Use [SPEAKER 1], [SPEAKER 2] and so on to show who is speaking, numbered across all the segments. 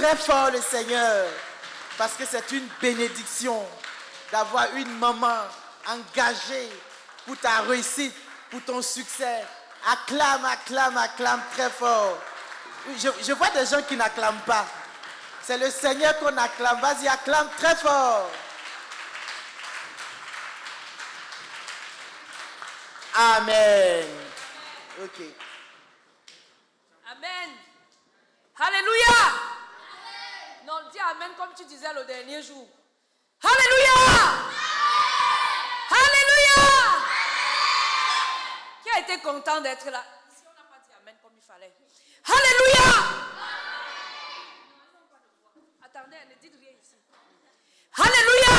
[SPEAKER 1] très fort le Seigneur. Parce que c'est une bénédiction d'avoir une maman engagée pour ta réussite, pour ton succès. Acclame, acclame, acclame très fort. Je vois des gens qui n'acclament pas. C'est le Seigneur qu'on acclame. Vas-y, acclame très fort. Amen. Ok.
[SPEAKER 2] Amen. Alléluia. Amen. Non, dis Amen comme tu disais le dernier jour. Alléluia. Alléluia. Qui a été content d'être là? Si on n'a pas dit Amen comme il fallait. Alléluia. Attendez, ne dites rien ici. Alléluia.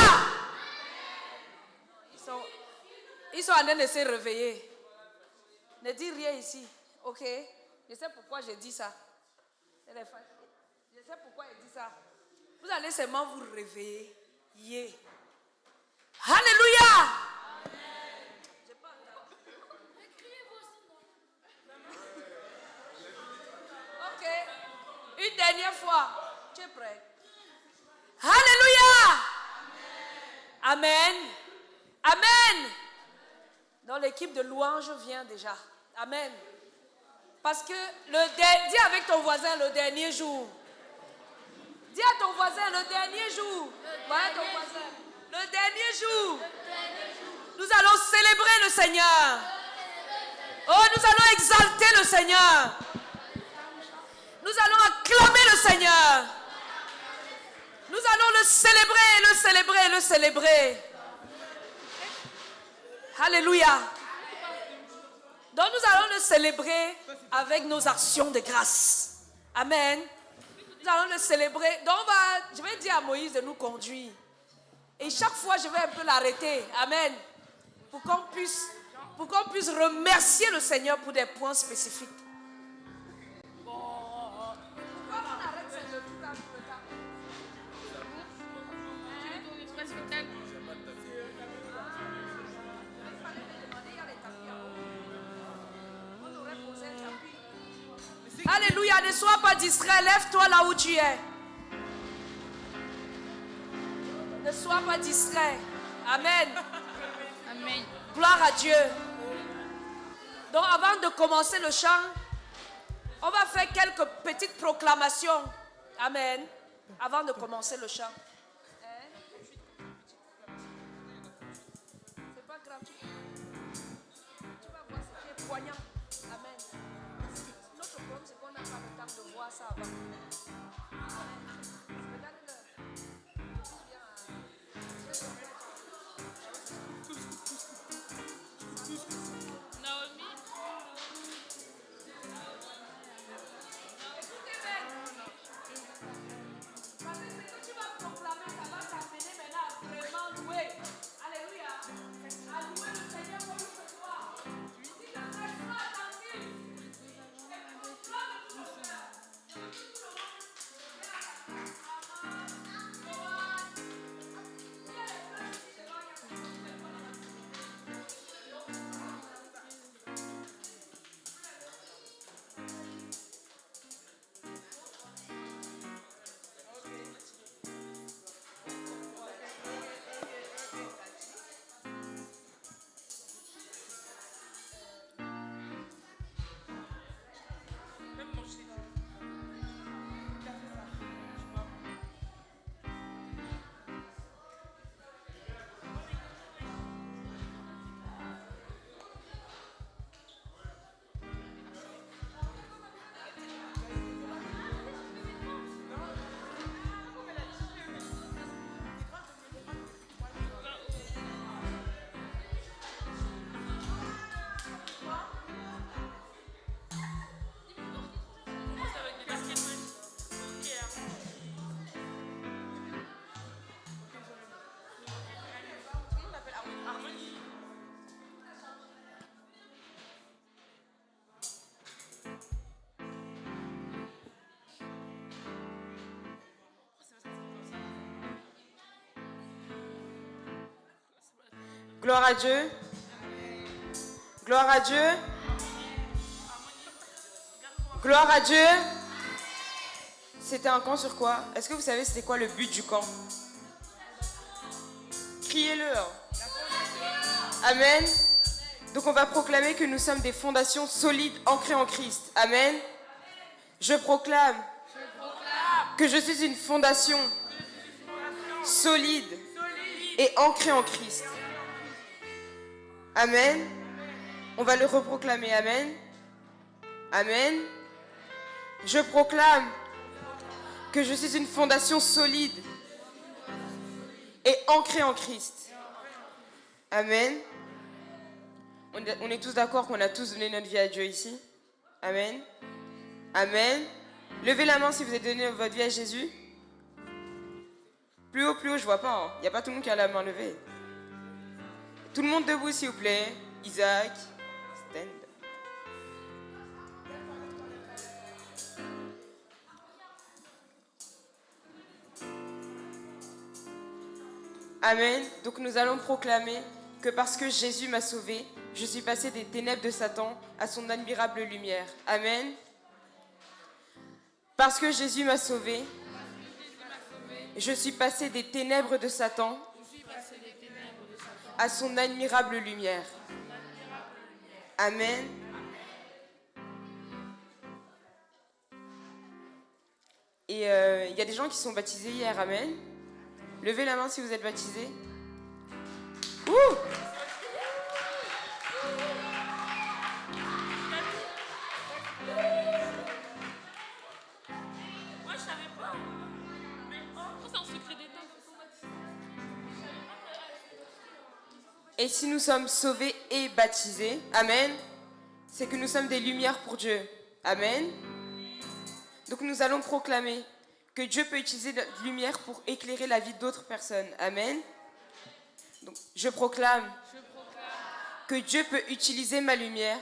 [SPEAKER 2] Ils sont en train de se réveiller. Ne dites rien ici, ok? Je sais pourquoi je dis ça. Je sais pourquoi il dit ça. Vous allez seulement vous réveiller. Yeah. Alléluia. J'ai pas entendu. Ok. Une dernière fois. Tu es prêt? Alléluia. Amen. Amen. Donc l'équipe de louange vient déjà. Amen. Parce que dis avec ton voisin le dernier jour. Dis à ton voisin le dernier jour. Voilà ton voisin. Le dernier jour. Nous allons célébrer le Seigneur. Oh, nous allons exalter le Seigneur. Nous allons acclamer le Seigneur. Nous allons le célébrer, le célébrer, le célébrer. Alléluia. Donc nous allons le célébrer avec nos actions de grâce. Amen. Nous allons le célébrer. Donc je vais dire à Moïse de nous conduire. Et chaque fois, je vais un peu l'arrêter. Amen. Pour qu'on puisse remercier le Seigneur pour des points spécifiques. Alléluia, ne sois pas distrait, lève-toi là où tu es. Ne sois pas distrait. Amen.
[SPEAKER 3] Amen.
[SPEAKER 2] Gloire à Dieu. Donc avant de commencer le chant, on va faire quelques petites proclamations. Amen. Avant de commencer le chant. C'est pas grave. Tu vas voir ce qui est poignant. Amen. Notre problème, c'est qu'on n'a pas le temps de voir ça avant. Regarde-le.
[SPEAKER 3] Naomi.
[SPEAKER 2] Écoutez-moi. Parce que ce que tu vas proclamer, ça va t'amener maintenant à vraiment louer. Alléluia. À louer le Seigneur comme il se doit. Si le frère sera attentif, et que tu proclames tout le cœur, et que tout le monde
[SPEAKER 1] Gloire à Dieu. Gloire à Dieu. Gloire à Dieu.
[SPEAKER 4] C'était un camp sur quoi? Est-ce que vous savez c'était quoi le but du camp? Criez-le. Hein. Amen. Donc on va proclamer que nous sommes des fondations solides ancrées en Christ. Amen. Je proclame que je suis une fondation solide et ancrée en Christ. Amen. On va le reproclamer. Amen. Amen. Je proclame que je suis une fondation solide et ancrée en Christ. Amen. On est tous d'accord qu'on a tous donné notre vie à Dieu ici. Amen. Amen. Levez la main si vous avez donné votre vie à Jésus. Plus haut, je vois pas. Il n'y a pas tout le monde qui a la main levée. Tout le monde debout, s'il vous plaît. Isaac, stand. Amen. Donc nous allons proclamer que parce que Jésus m'a sauvé, je suis passé des ténèbres de Satan à son admirable lumière. Amen. Parce que Jésus m'a sauvé, je suis passé des ténèbres de Satan à son admirable lumière. Amen. Et il y a des gens qui sont baptisés hier. Amen. Levez la main si vous êtes baptisés. Ouh! Et si nous sommes sauvés et baptisés, amen, c'est que nous sommes des lumières pour Dieu. Amen. Donc nous allons proclamer que Dieu peut utiliser notre lumière pour éclairer la vie d'autres personnes. Amen. Donc, je proclame que Dieu peut utiliser ma lumière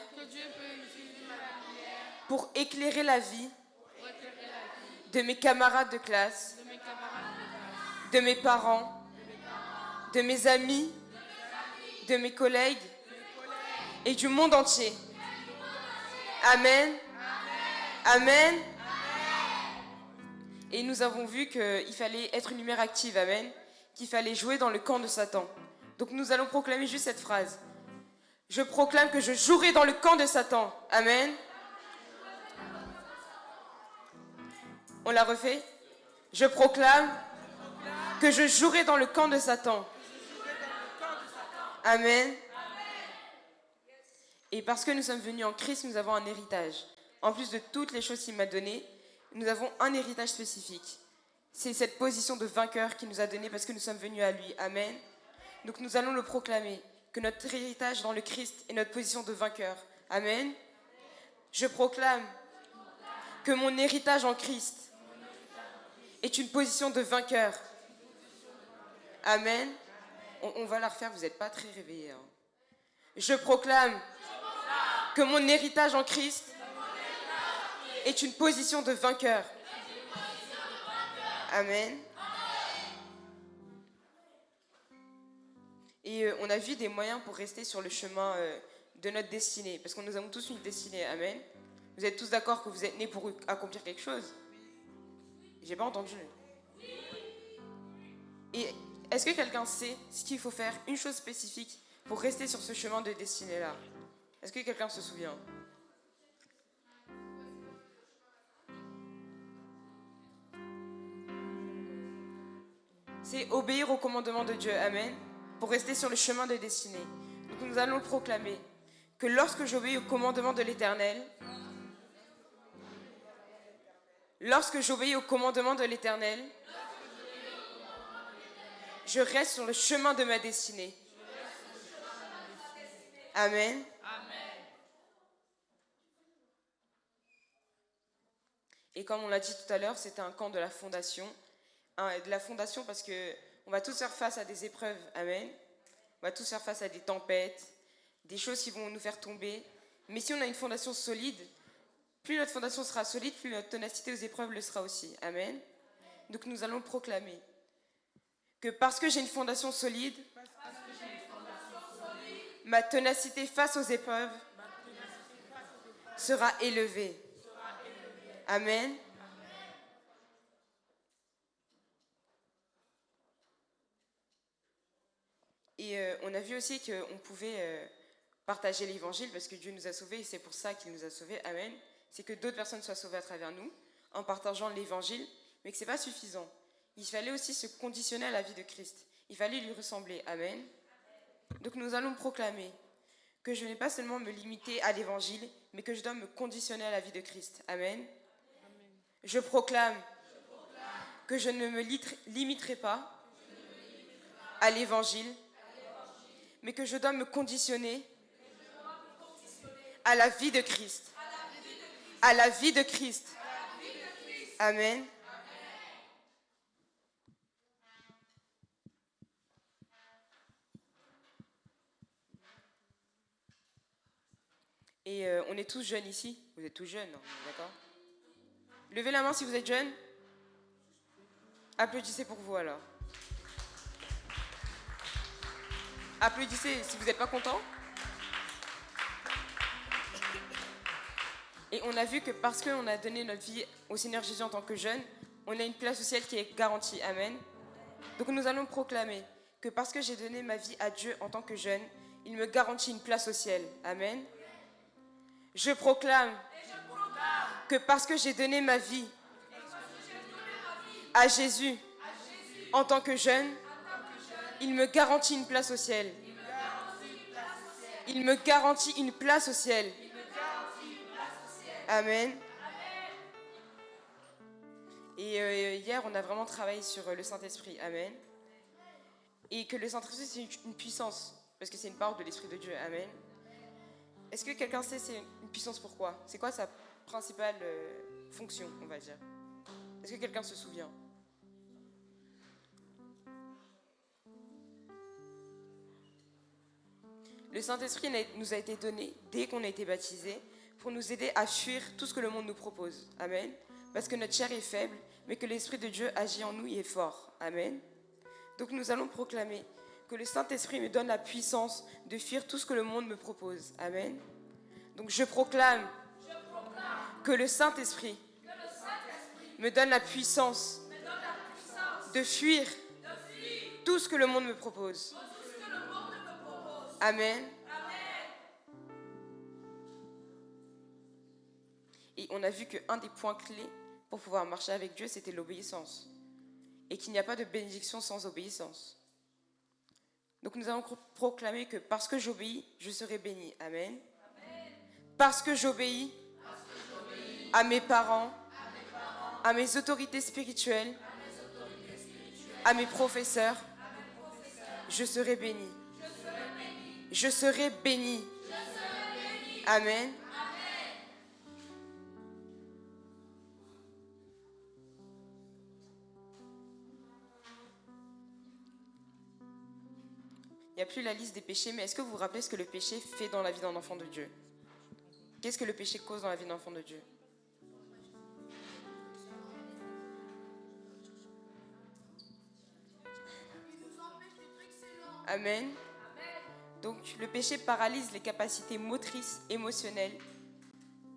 [SPEAKER 4] pour éclairer la vie de mes camarades de classe, de mes parents, de mes amis, de mes collègues et du monde entier. Amen. Amen. Et nous avons vu qu'il fallait être une lumière active, amen, qu'il fallait jouer dans le camp de Satan. Donc nous allons proclamer juste cette phrase. Je proclame que je jouerai dans le camp de Satan. Amen. On l'a refait? Je proclame que je jouerai dans le camp de Satan. Amen. Et parce que nous sommes venus en Christ, nous avons un héritage. En plus de toutes les choses qu'il m'a données, nous avons un héritage spécifique. C'est cette position de vainqueur qu'il nous a donnée parce que nous sommes venus à lui. Amen. Donc nous allons le proclamer, que notre héritage dans le Christ est notre position de vainqueur. Amen. Je proclame que mon héritage en Christ est une position de vainqueur. Amen. On va la refaire, vous n'êtes pas très réveillés. Hein. Je proclame que mon héritage en Christ est une position de vainqueur. Amen. Et on a vu des moyens pour rester sur le chemin de notre destinée, parce que nous avons tous une destinée. Amen. Vous êtes tous d'accord que vous êtes nés pour accomplir quelque chose? J'ai pas entendu. Et est-ce que quelqu'un sait ce qu'il faut faire, une chose spécifique, pour rester sur ce chemin de destinée-là? Est-ce que quelqu'un se souvient? C'est obéir au commandement de Dieu, amen, pour rester sur le chemin de destinée. Donc nous allons le proclamer, que lorsque j'obéis au commandement de l'Éternel, je reste sur le chemin de ma destinée. Amen. Et comme on l'a dit tout à l'heure, c'était un camp de la fondation. De la fondation parce qu'on va tous faire face à des épreuves. Amen. On va tous faire face à des tempêtes, des choses qui vont nous faire tomber. Mais si on a une fondation solide, plus notre fondation sera solide, plus notre ténacité aux épreuves le sera aussi. Amen. Donc nous allons proclamer que parce que j'ai une fondation solide, ma ténacité face aux épreuves sera élevée. Amen. Et on a vu aussi qu'on pouvait partager l'évangile parce que Dieu nous a sauvés et c'est pour ça qu'il nous a sauvés. Amen. C'est que d'autres personnes soient sauvées à travers nous en partageant l'évangile, mais que ce n'est pas suffisant. Il fallait aussi se conditionner à la vie de Christ. Il fallait lui ressembler. Amen. Donc nous allons proclamer que je n'ai pas seulement me limiter à l'évangile, mais que je dois me conditionner à la vie de Christ. Amen. Je proclame que je ne me limiterai pas à l'évangile, mais que je dois me conditionner à la vie de Christ. À la vie de Christ. Amen. Et on est tous jeunes ici. Vous êtes tous jeunes, hein, d'accord? Levez la main si vous êtes jeune. Applaudissez pour vous alors. Applaudissez si vous n'êtes pas content. Et on a vu que parce qu'on a donné notre vie au Seigneur Jésus en tant que jeune, on a une place au ciel qui est garantie. Amen. Donc nous allons proclamer que parce que j'ai donné ma vie à Dieu en tant que jeune, il me garantit une place au ciel. Amen. Je proclame que parce que j'ai donné ma vie à Jésus en tant que jeune, il me garantit une place au ciel. Il me garantit une place au ciel. Amen. Et hier, on a vraiment travaillé sur le Saint-Esprit. Amen. Et que le Saint-Esprit, c'est une puissance, parce que c'est une parole de l'Esprit de Dieu. Amen. Est-ce que quelqu'un sait c'est une puissance pourquoi? C'est quoi sa principale fonction, on va dire? Est-ce que quelqu'un se souvient? Le Saint-Esprit nous a été donné dès qu'on a été baptisé pour nous aider à fuir tout ce que le monde nous propose. Amen. Parce que notre chair est faible, mais que l'Esprit de Dieu agit en nous et est fort. Amen. Donc nous allons proclamer que le Saint-Esprit me donne la puissance de fuir tout ce que le monde me propose. Amen. Donc je proclame que le Saint-Esprit me donne la puissance de fuir tout ce que le monde me propose. Amen. Et on a vu qu'un des points clés pour pouvoir marcher avec Dieu, c'était l'obéissance. Et qu'il n'y a pas de bénédiction sans obéissance. Donc nous allons proclamer que parce que j'obéis, je serai béni. Amen. Parce que j'obéis à mes parents, à mes autorités spirituelles, à mes professeurs, je serai béni. Je serai béni. Amen. Il n'y a plus la liste des péchés, mais est-ce que vous vous rappelez ce que le péché fait dans la vie d'un enfant de Dieu? Qu'est-ce que le péché cause dans la vie d'un enfant de Dieu? Amen. Donc le péché paralyse les capacités motrices, émotionnelles,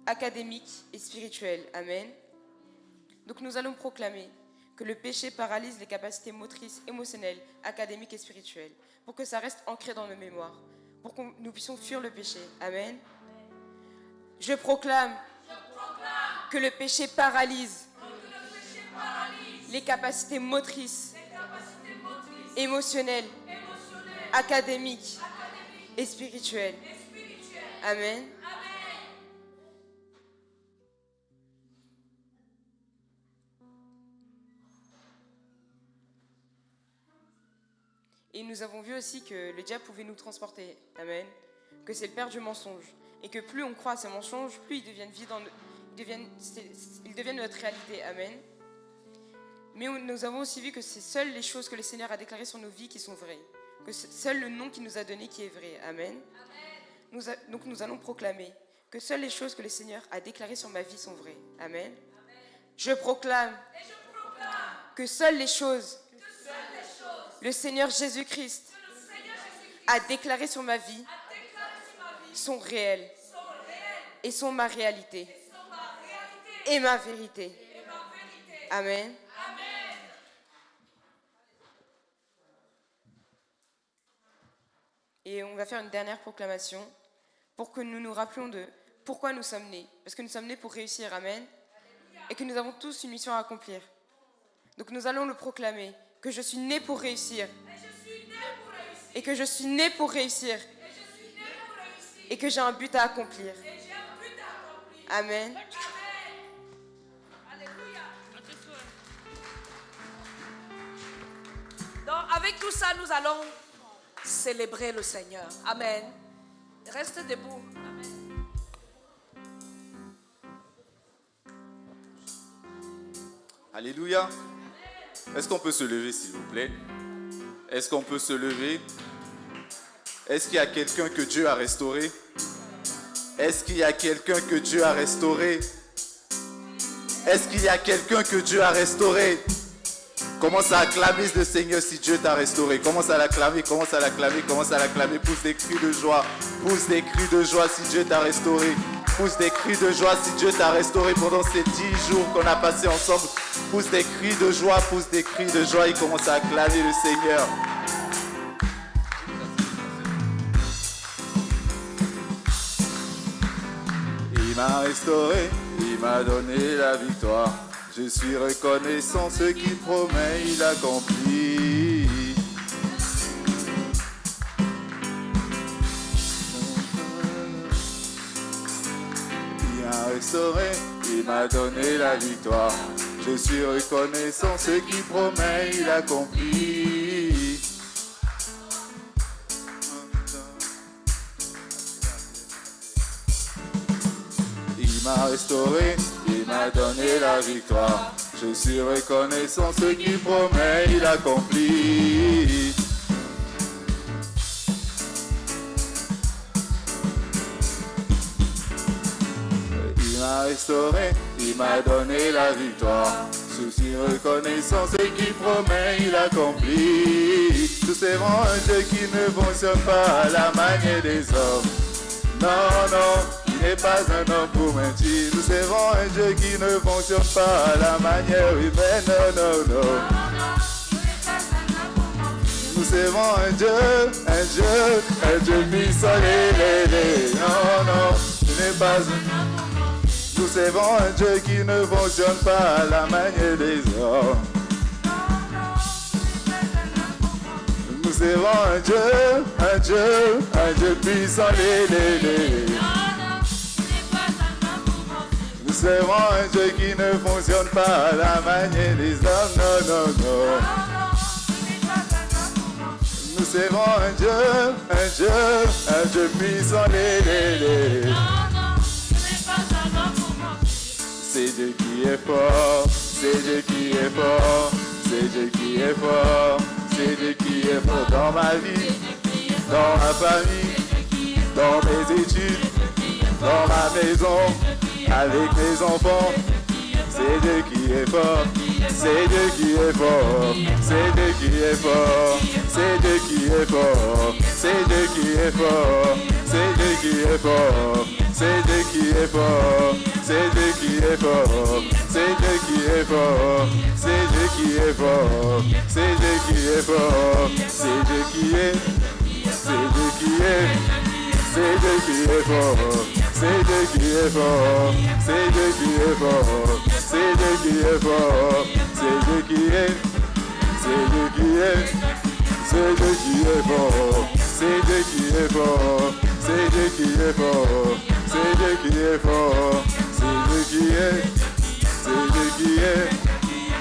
[SPEAKER 4] académiques et spirituelles. Amen. Donc nous allons proclamer que le péché paralyse les capacités motrices, émotionnelles, académiques et spirituelles, pour que ça reste ancré dans nos mémoires, pour que nous puissions fuir le péché. Amen. Je proclame que le péché paralyse les capacités motrices, émotionnelles, académiques et spirituelles. Amen. Et nous avons vu aussi que le diable pouvait nous transporter. Amen. Que c'est le père du mensonge. Et que plus on croit à ces mensonges, plus ils deviennent ils deviennent notre réalité. Amen. Mais nous avons aussi vu que c'est seules les choses que le Seigneur a déclarées sur nos vies qui sont vraies. Que c'est seul le nom qu'il nous a donné qui est vrai. Amen. Donc nous allons proclamer que seules les choses que le Seigneur a déclarées sur ma vie sont vraies. Amen. Je proclame que seules les choses le Seigneur Jésus-Christ a déclaré sur ma vie sont réelles et sont ma réalité et ma vérité. Amen. Et on va faire une dernière proclamation pour que nous nous rappelions de pourquoi nous sommes nés. Parce que nous sommes nés pour réussir, amen. Et que nous avons tous une mission à accomplir. Donc nous allons le proclamer, que je suis né pour réussir. Et que je suis né pour réussir. Et que j'ai un but à accomplir. Amen.
[SPEAKER 2] Donc, avec tout ça, nous allons célébrer le Seigneur. Amen. Reste debout. Amen.
[SPEAKER 5] Alléluia. Est-ce qu'on peut se lever, s'il vous plaît? Est-ce qu'on peut se lever? Est-ce qu'il y a quelqu'un que Dieu a restauré? Est-ce qu'il y a quelqu'un que Dieu a restauré? Est-ce qu'il y a quelqu'un que Dieu a restauré? Commence à acclamer le Seigneur si Dieu t'a restauré. Commence à l'acclamer, commence à l'acclamer, commence à l'acclamer. Pousse des cris de joie. Pousse des cris de joie si Dieu t'a restauré. Pousse des cris de joie si Dieu t'a restauré pendant ces 10 jours qu'on a passés ensemble. Pousse des cris de joie, pousse des cris de joie et commence à acclamer le Seigneur. Il m'a restauré, il m'a donné la victoire. Je suis reconnaissant, ce qu'il promet, il accomplit. Il m'a restauré, il m'a donné la victoire. Je suis reconnaissant, ce qu'il promet, il accomplit. Il m'a restauré, il m'a donné la victoire. Je suis reconnaissant, ce qu'il promet, il accomplit. Il m'a restauré, il m'a donné la victoire. Je suis reconnaissant, ce qu'il promet, il accomplit. Nous servons un Dieu qui ne fonctionne pas à la manière des hommes. Non, non. Il n'est pas un homme pour mentir. Nous servons un Dieu qui ne fonctionne pas à la manière humaine. Non, non, non. Nous servons un Dieu puissant. Non, non, il n'est pas un... Nous servons un Dieu qui ne fonctionne pas à la manière des hommes. Nous servons un Dieu puissant. Nous servons un Dieu qui ne fonctionne pas à la manière des hommes, non, non, non. Nous servons un Dieu puissant, C'est Dieu qui est fort, c'est Dieu qui est fort, c'est Dieu qui est fort, c'est Dieu qui est fort dans ma vie, dans ma famille, dans mes études, dans ma maison. Avec mes enfants, c'est Dieu qui est fort, c'est Dieu qui est fort, c'est Dieu qui est fort, c'est Dieu qui est fort, c'est Dieu qui est fort, c'est Dieu qui est fort, c'est Dieu qui est fort, c'est Dieu qui est fort, c'est Dieu qui est fort, c'est Dieu qui est fort, c'est Dieu qui est fort, c'est Dieu qui est, c'est Dieu qui est, c'est Dieu qui est fort. C'est Dieu qui est fort, c'est Dieu qui est fort, c'est Dieu qui est fort, c'est Dieu qui est, c'est Dieu qui est, c'est Dieu qui est fort, c'est Dieu qui est fort, c'est Dieu qui est fort, c'est Dieu qui est fort, c'est Dieu qui est, c'est Dieu qui est,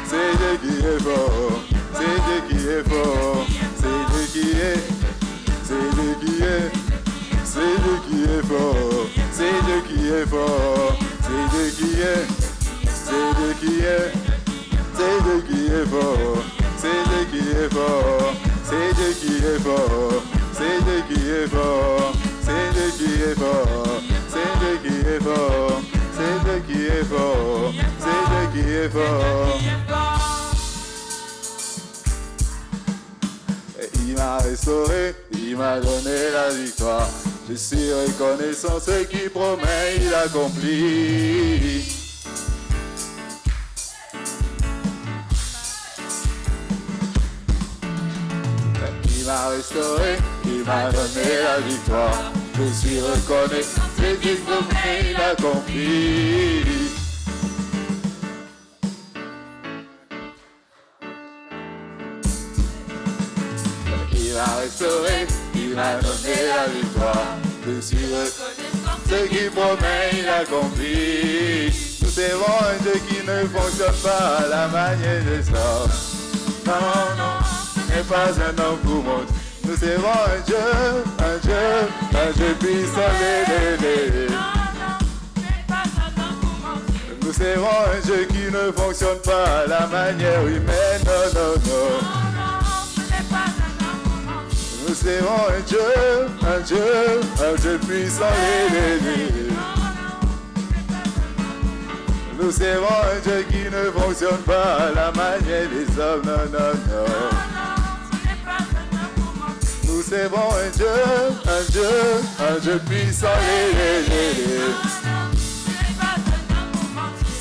[SPEAKER 5] c'est Dieu qui est fort, c'est Dieu qui est fort, c'est Dieu qui est, c'est Dieu qui est. C'est Dieu qui est fort, c'est Dieu qui est fort, c'est Dieu qui est, c'est Dieu qui est, c'est Dieu qui est fort, c'est Dieu qui est fort, c'est Dieu qui est fort, c'est Dieu qui est fort, c'est Dieu qui est fort, c'est Dieu qui est fort, c'est Dieu qui est fort, c'est Dieu qui est fort. Il m'a restauré, il m'a donné la victoire. Je suis reconnaissant, ce qu'il promet, il accomplit. Il il m'a restauré, il m'a donné la victoire. Je suis reconnaissant, c'est Dieu qui il a accompli. Il m'a restauré, il m'a donné la victoire. Je suis reconnaissant, ce qu'il promet, il accomplit. Nous servons un Dieu qui ne fonctionne pas à la manière des hommes. Non, non, ce n'est pas un homme pour monter. Nous servons un Dieu puissant. Nous servons un Dieu qui ne fonctionne pas à la manière humaine. Non, non, non. Nous servons un Dieu puissant. Nous servons un Dieu qui ne fonctionne pas à la manière des hommes. Non, non, non. Nous servons un Dieu puissant.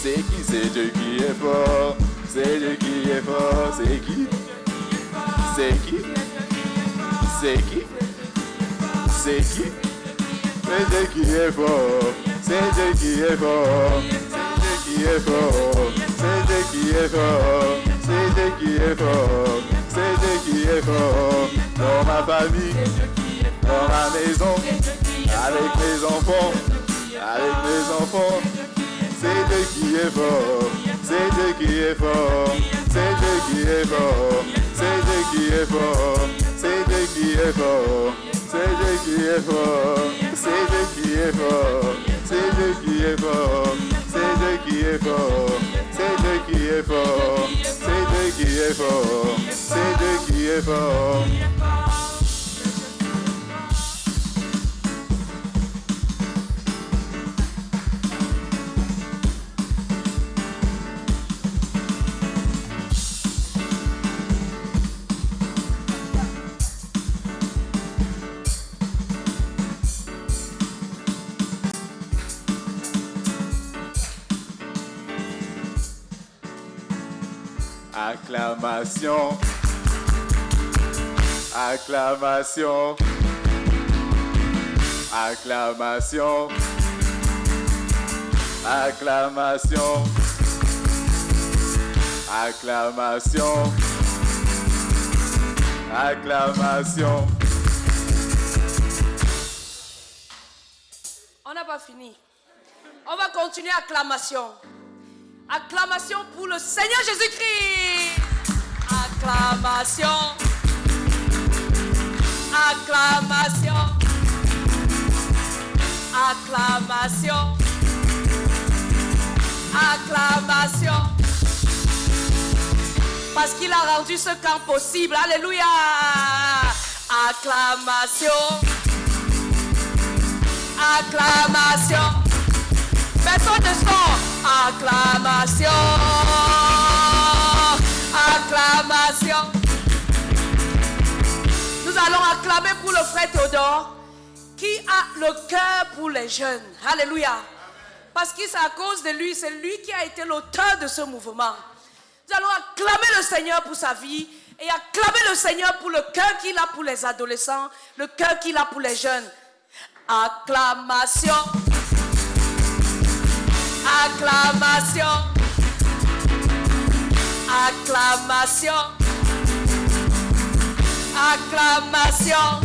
[SPEAKER 5] C'est qui? C'est Dieu qui est fort. C'est Dieu qui est fort. C'est qui? C'est qui? C'est qui? C'est qui? C'est Dieu qui est fort. C'est Dieu qui est fort. C'est Dieu qui est fort. C'est Dieu qui est fort. C'est Dieu qui est fort. C'est Dieu qui est fort. Dans ma famille, dans ma maison, avec mes enfants, c'est Dieu qui est fort. C'est Dieu qui est fort. C'est Dieu qui est fort. C'est Dieu qui est fort. C'est Dieu qui est fort. C'est Dieu qui est fort. C'est Dieu qui est fort. C'est Dieu qui est fort. C'est Dieu qui est fort. C'est Dieu qui est fort. C'est Dieu qui est fort. C'est Dieu qui est fort. Acclamation, acclamation, acclamation, acclamation, acclamation, acclamation.
[SPEAKER 2] On n'a pas fini. On va continuer acclamation. Acclamation pour le Seigneur Jésus-Christ. Acclamation. Acclamation. Acclamation. Acclamation. Parce qu'il a rendu ce camp possible. Alléluia. Acclamation. Acclamation. Personne ne sort. Acclamation. Acclamation. Nous allons acclamer pour le frère Théodore qui a le cœur pour les jeunes. Alléluia. Parce que c'est à cause de lui, c'est lui qui a été l'auteur de ce mouvement. Nous allons acclamer le Seigneur pour sa vie et acclamer le Seigneur pour le cœur qu'il a pour les adolescents, le cœur qu'il a pour les jeunes. Acclamation. Acclamation. Acclamation. Acclamation.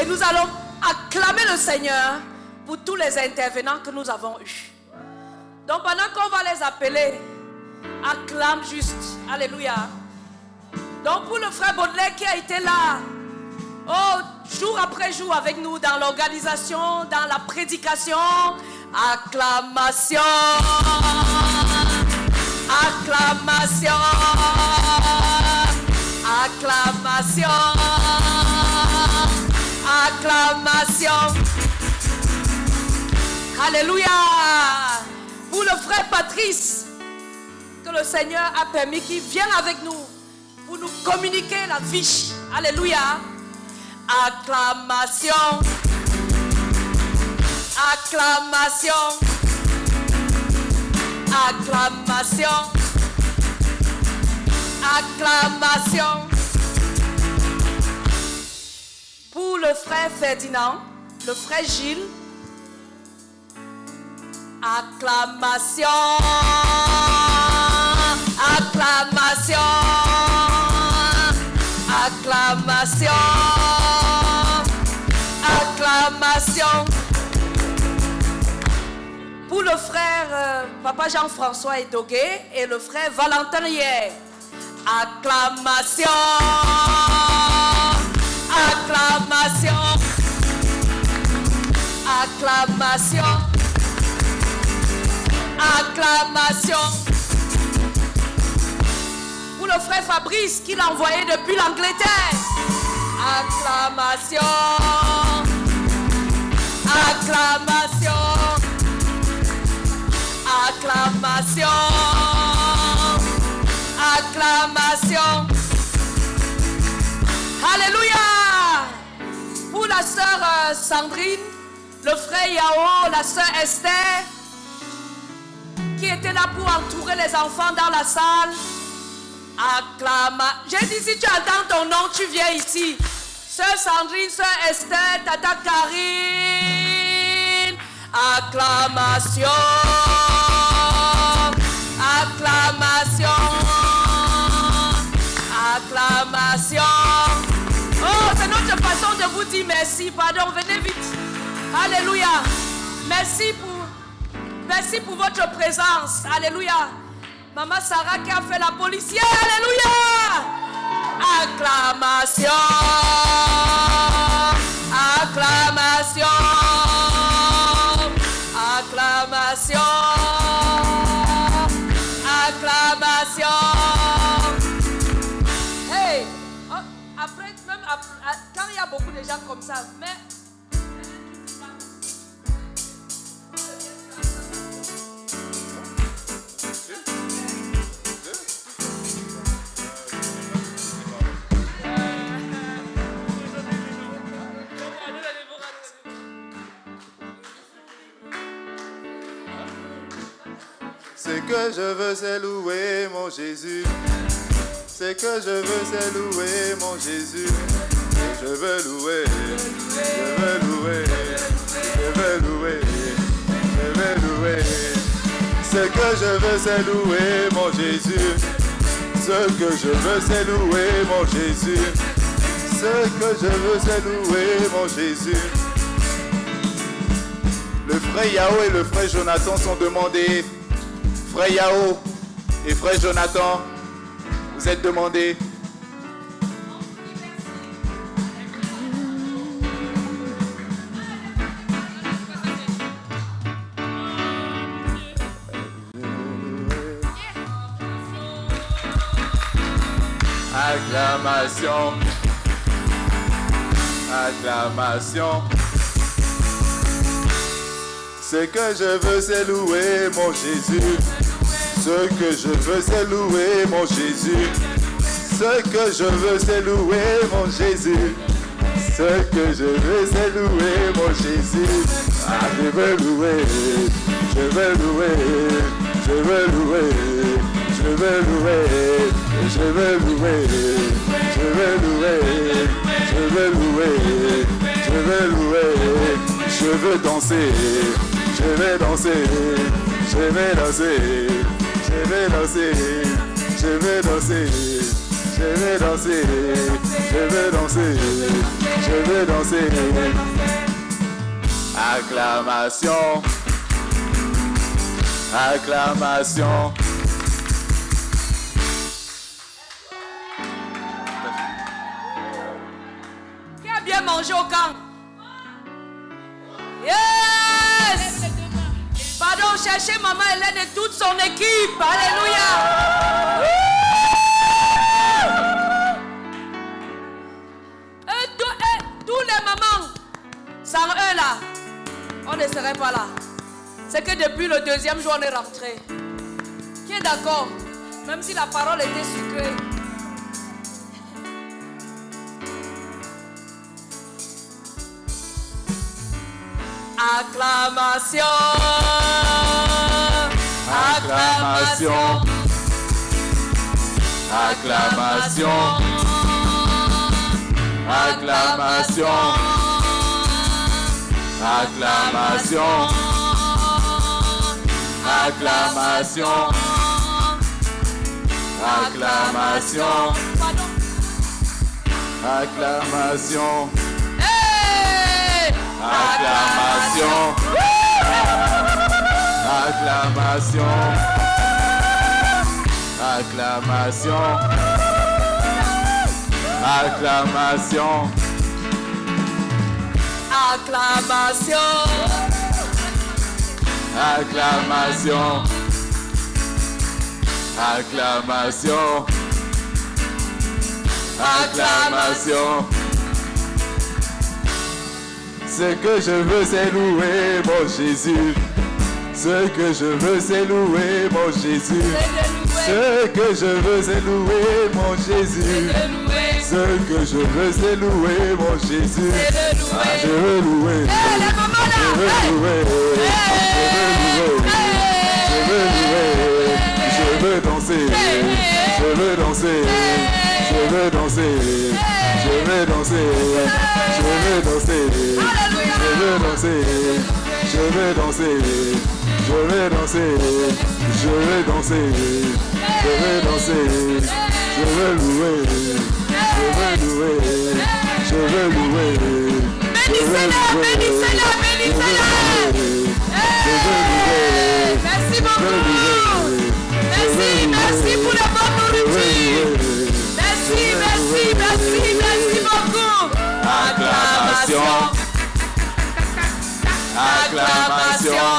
[SPEAKER 2] Et nous allons acclamer le Seigneur pour tous les intervenants que nous avons eus. Donc pendant qu'on va les appeler, acclame juste. Alléluia. Donc pour le frère Baudelaire qui a été là, jour après jour avec nous dans l'organisation, dans la prédication, acclamation. Acclamation. Acclamation. Acclamation. Alléluia. Pour le frère Patrice, que le Seigneur a permis qu'il vienne avec nous pour nous communiquer la fiche. Alléluia. Acclamation. Acclamation. Acclamation. Acclamation. le frère Ferdinand, le frère Gilles. Acclamation, acclamation, acclamation, acclamation. Pour le frère Papa Jean-François Edogué et le frère Valentin Hier. Acclamation, acclamation, acclamation, acclamation. Pour le frère Fabrice qui l'a envoyé depuis l'Angleterre. Acclamation, acclamation, acclamation, acclamation. Alléluia. Pour la sœur Sandrine, le frère Yao, la sœur Esther, qui était là pour entourer les enfants dans la salle. Acclama. J'ai dit, si tu entends ton nom, tu viens ici. Sœur Sandrine, sœur Esther, tata Karine. Acclamation. Acclamation. Acclamation. Oh, c'est notre façon de vous dire merci. Pardon, venez vite. Alléluia. Merci pour votre présence. Alléluia. Maman Sarah qui a fait la policière. Alléluia. Acclamation. Acclamation. Acclamation. Acclamation. Hey, après, même quand il y a beaucoup de gens comme ça, mais
[SPEAKER 5] Ce que je veux, c'est louer mon Jésus. Ce que je veux, c'est louer mon Jésus. Et je veux louer, je veux louer, je veux louer, je veux louer. Ce que je veux, c'est louer mon Jésus. Ce que je veux, c'est louer mon Jésus. Ce que je veux, c'est louer mon Jésus. Le frère Yao et le frère Jonathan sont demandés. Frère Yao et frère Jonathan, vous êtes demandés. Acclamation, acclamation. Ce que je veux, c'est louer mon Jésus. Ce que je veux, c'est louer mon Jésus. Ce que je veux, c'est louer mon Jésus. Ce que je veux, c'est louer mon Jésus. Ah, je veux louer, je veux louer, je veux louer, je veux louer, je veux louer, je veux louer, je veux louer, je veux louer, je veux danser, je vais danser, je vais danser, je vais danser, je vais danser, je vais danser, je vais danser, je vais danser. Acclamation, acclamation.
[SPEAKER 2] Qui a bien mangé au camp? Yes! Pardon, cherchez maman Hélène et toute son équipe. Alléluia! Tous les mamans, sans eux là, on ne serait pas là. C'est que depuis le deuxième jour, on est rentré. Qui est d'accord? Même si la parole était sucrée. Acclamation, acclamation, acclamation,
[SPEAKER 5] acclamation, acclamation, acclamation, acclamation, acclamation,
[SPEAKER 2] Hey!
[SPEAKER 5] acclamation, acclamation, acclamation, acclamation,
[SPEAKER 2] Acclamation.
[SPEAKER 5] acclamation, acclamation, acclamation. Ce que je veux, c'est louer mon Jésus. Ce que je veux, c'est louer mon Jésus. Ce que je veux, c'est louer mon Jésus. Ce que je veux, c'est louer mon Jésus. Ah, je veux louer. Je veux louer. Je veux louer. Je veux danser. Je veux danser. Je veux danser. Je veux danser. Je veux danser. Je veux danser. Je veux danser. Je veux danser. Je veux danser. Je veux danser. Je veux louer. Je veux louer. Je veux louer.
[SPEAKER 2] Bénissez-la, bénissez-la, bénissez-la. Merci beaucoup. Merci, merci pour la bonne nourriture. Merci, merci, merci, merci beaucoup.
[SPEAKER 5] Acclamation. Acclamation.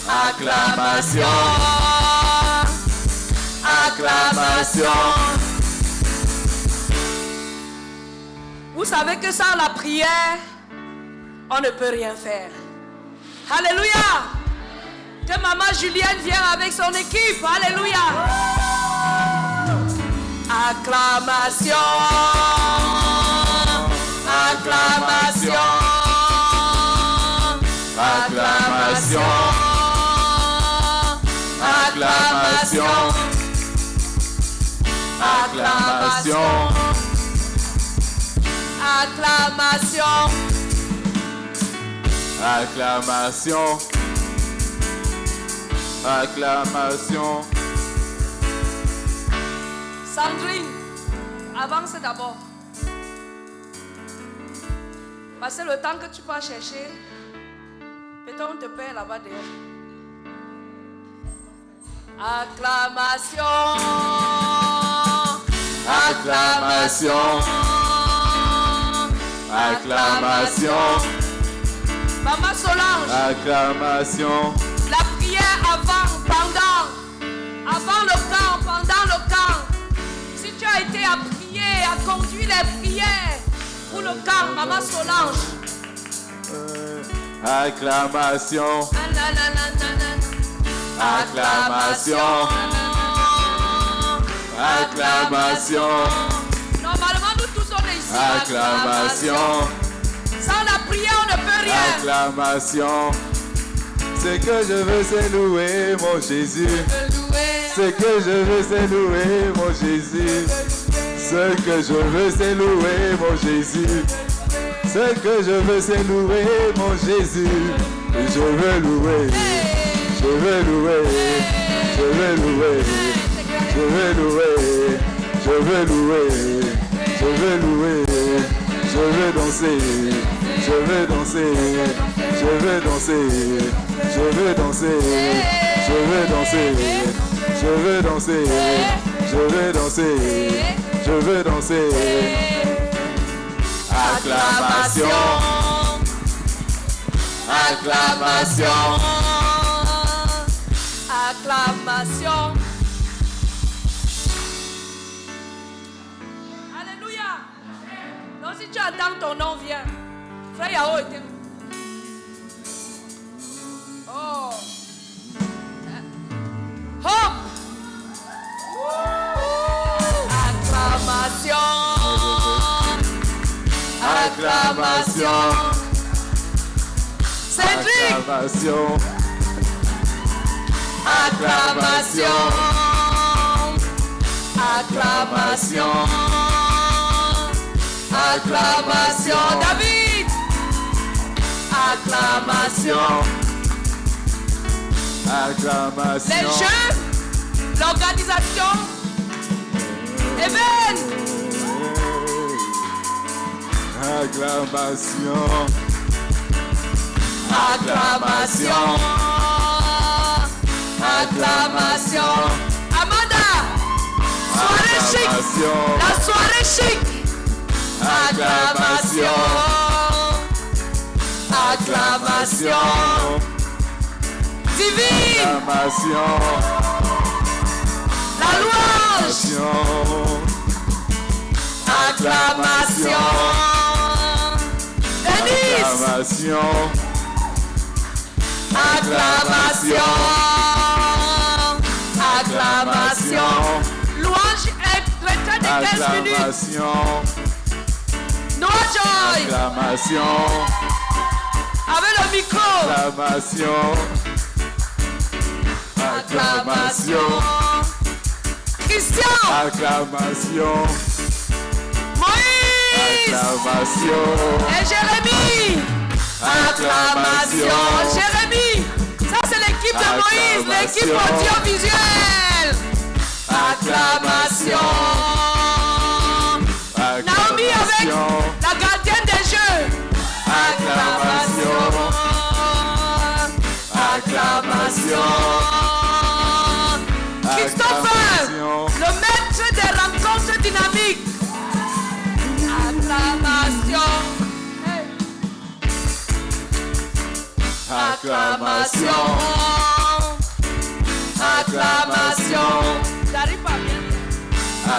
[SPEAKER 5] Acclamation. Acclamation.
[SPEAKER 2] Vous savez que sans la prière, on ne peut rien faire. Alléluia. Que maman Julienne vienne avec son équipe. Alléluia. Acclamation. Acclamation.
[SPEAKER 5] Acclamation. Acclamation. Acclamation.
[SPEAKER 2] Acclamation.
[SPEAKER 5] Acclamation. Acclamation.
[SPEAKER 2] Sandrine, avance d'abord. Parce que le temps que tu vas chercher, peut-être on te paie là-bas dehors. Acclamation.
[SPEAKER 5] Acclamation. Acclamation.
[SPEAKER 2] Maman Solange,
[SPEAKER 5] Acclamation.
[SPEAKER 2] la prière avant, pendant le camp, pendant le camp. Si tu as été à prier, à conduire les prières pour le camp, Maman Solange.
[SPEAKER 5] Acclamation. Acclamation. Acclamation.
[SPEAKER 2] Normalement, nous tous on est ici.
[SPEAKER 5] Acclamation.
[SPEAKER 2] Sans la prière, on ne peut rien.
[SPEAKER 5] Acclamation. Ce que je veux, c'est louer mon Jésus. Ce que je veux, c'est louer mon Jésus. Ce que je veux, c'est louer mon Jésus. Ce que je veux, c'est louer mon Jésus. Et je veux louer. Je veux louer. Je veux louer. Je veux louer. Je veux louer. Je veux louer. Je veux danser. Je veux danser. Je veux danser. Je veux danser. Je veux danser. Je veux danser. Je veux danser. Je veux danser. Acclamation. Acclamation.
[SPEAKER 2] Acclamation. Alléluia. Donc si tu attends ton nom, viens. Frère Yao était où? Oh. Hop. Acclamation.
[SPEAKER 5] Acclamation.
[SPEAKER 2] Cédric.
[SPEAKER 5] Acclamation.
[SPEAKER 2] Acclamation. Acclamation. Acclamation. David. Acclamation.
[SPEAKER 5] Acclamation.
[SPEAKER 2] Les jeux, l'organisation. Amen.
[SPEAKER 5] Acclamation.
[SPEAKER 2] Acclamation. Acclamation. Amanda. Soirée chic. La soirée chic. Acclamation. Acclamation. Divine.
[SPEAKER 5] Acclamation.
[SPEAKER 2] La louange. Acclamation. Denise.
[SPEAKER 5] Acclamation.
[SPEAKER 2] Acclamation. Acclamation. Louange est traité de 15 minutes.
[SPEAKER 5] Acclamation.
[SPEAKER 2] Noah Joy.
[SPEAKER 5] Acclamation.
[SPEAKER 2] Avec le micro.
[SPEAKER 5] Acclamation.
[SPEAKER 2] Acclamation. Christian.
[SPEAKER 5] Acclamation.
[SPEAKER 2] Moïse.
[SPEAKER 5] Acclamation.
[SPEAKER 2] Et Jérémie. Acclamation. Jérémie. Ça c'est l'équipe de Moïse, l'équipe audiovisuelle. Acclamation. Naomi avec la gardienne des jeux. Acclamation. Acclamation. Christopher, le maître des rencontres dynamiques. Acclamation. Hey. Acclamation. Acclamation. J'arrive pas bien.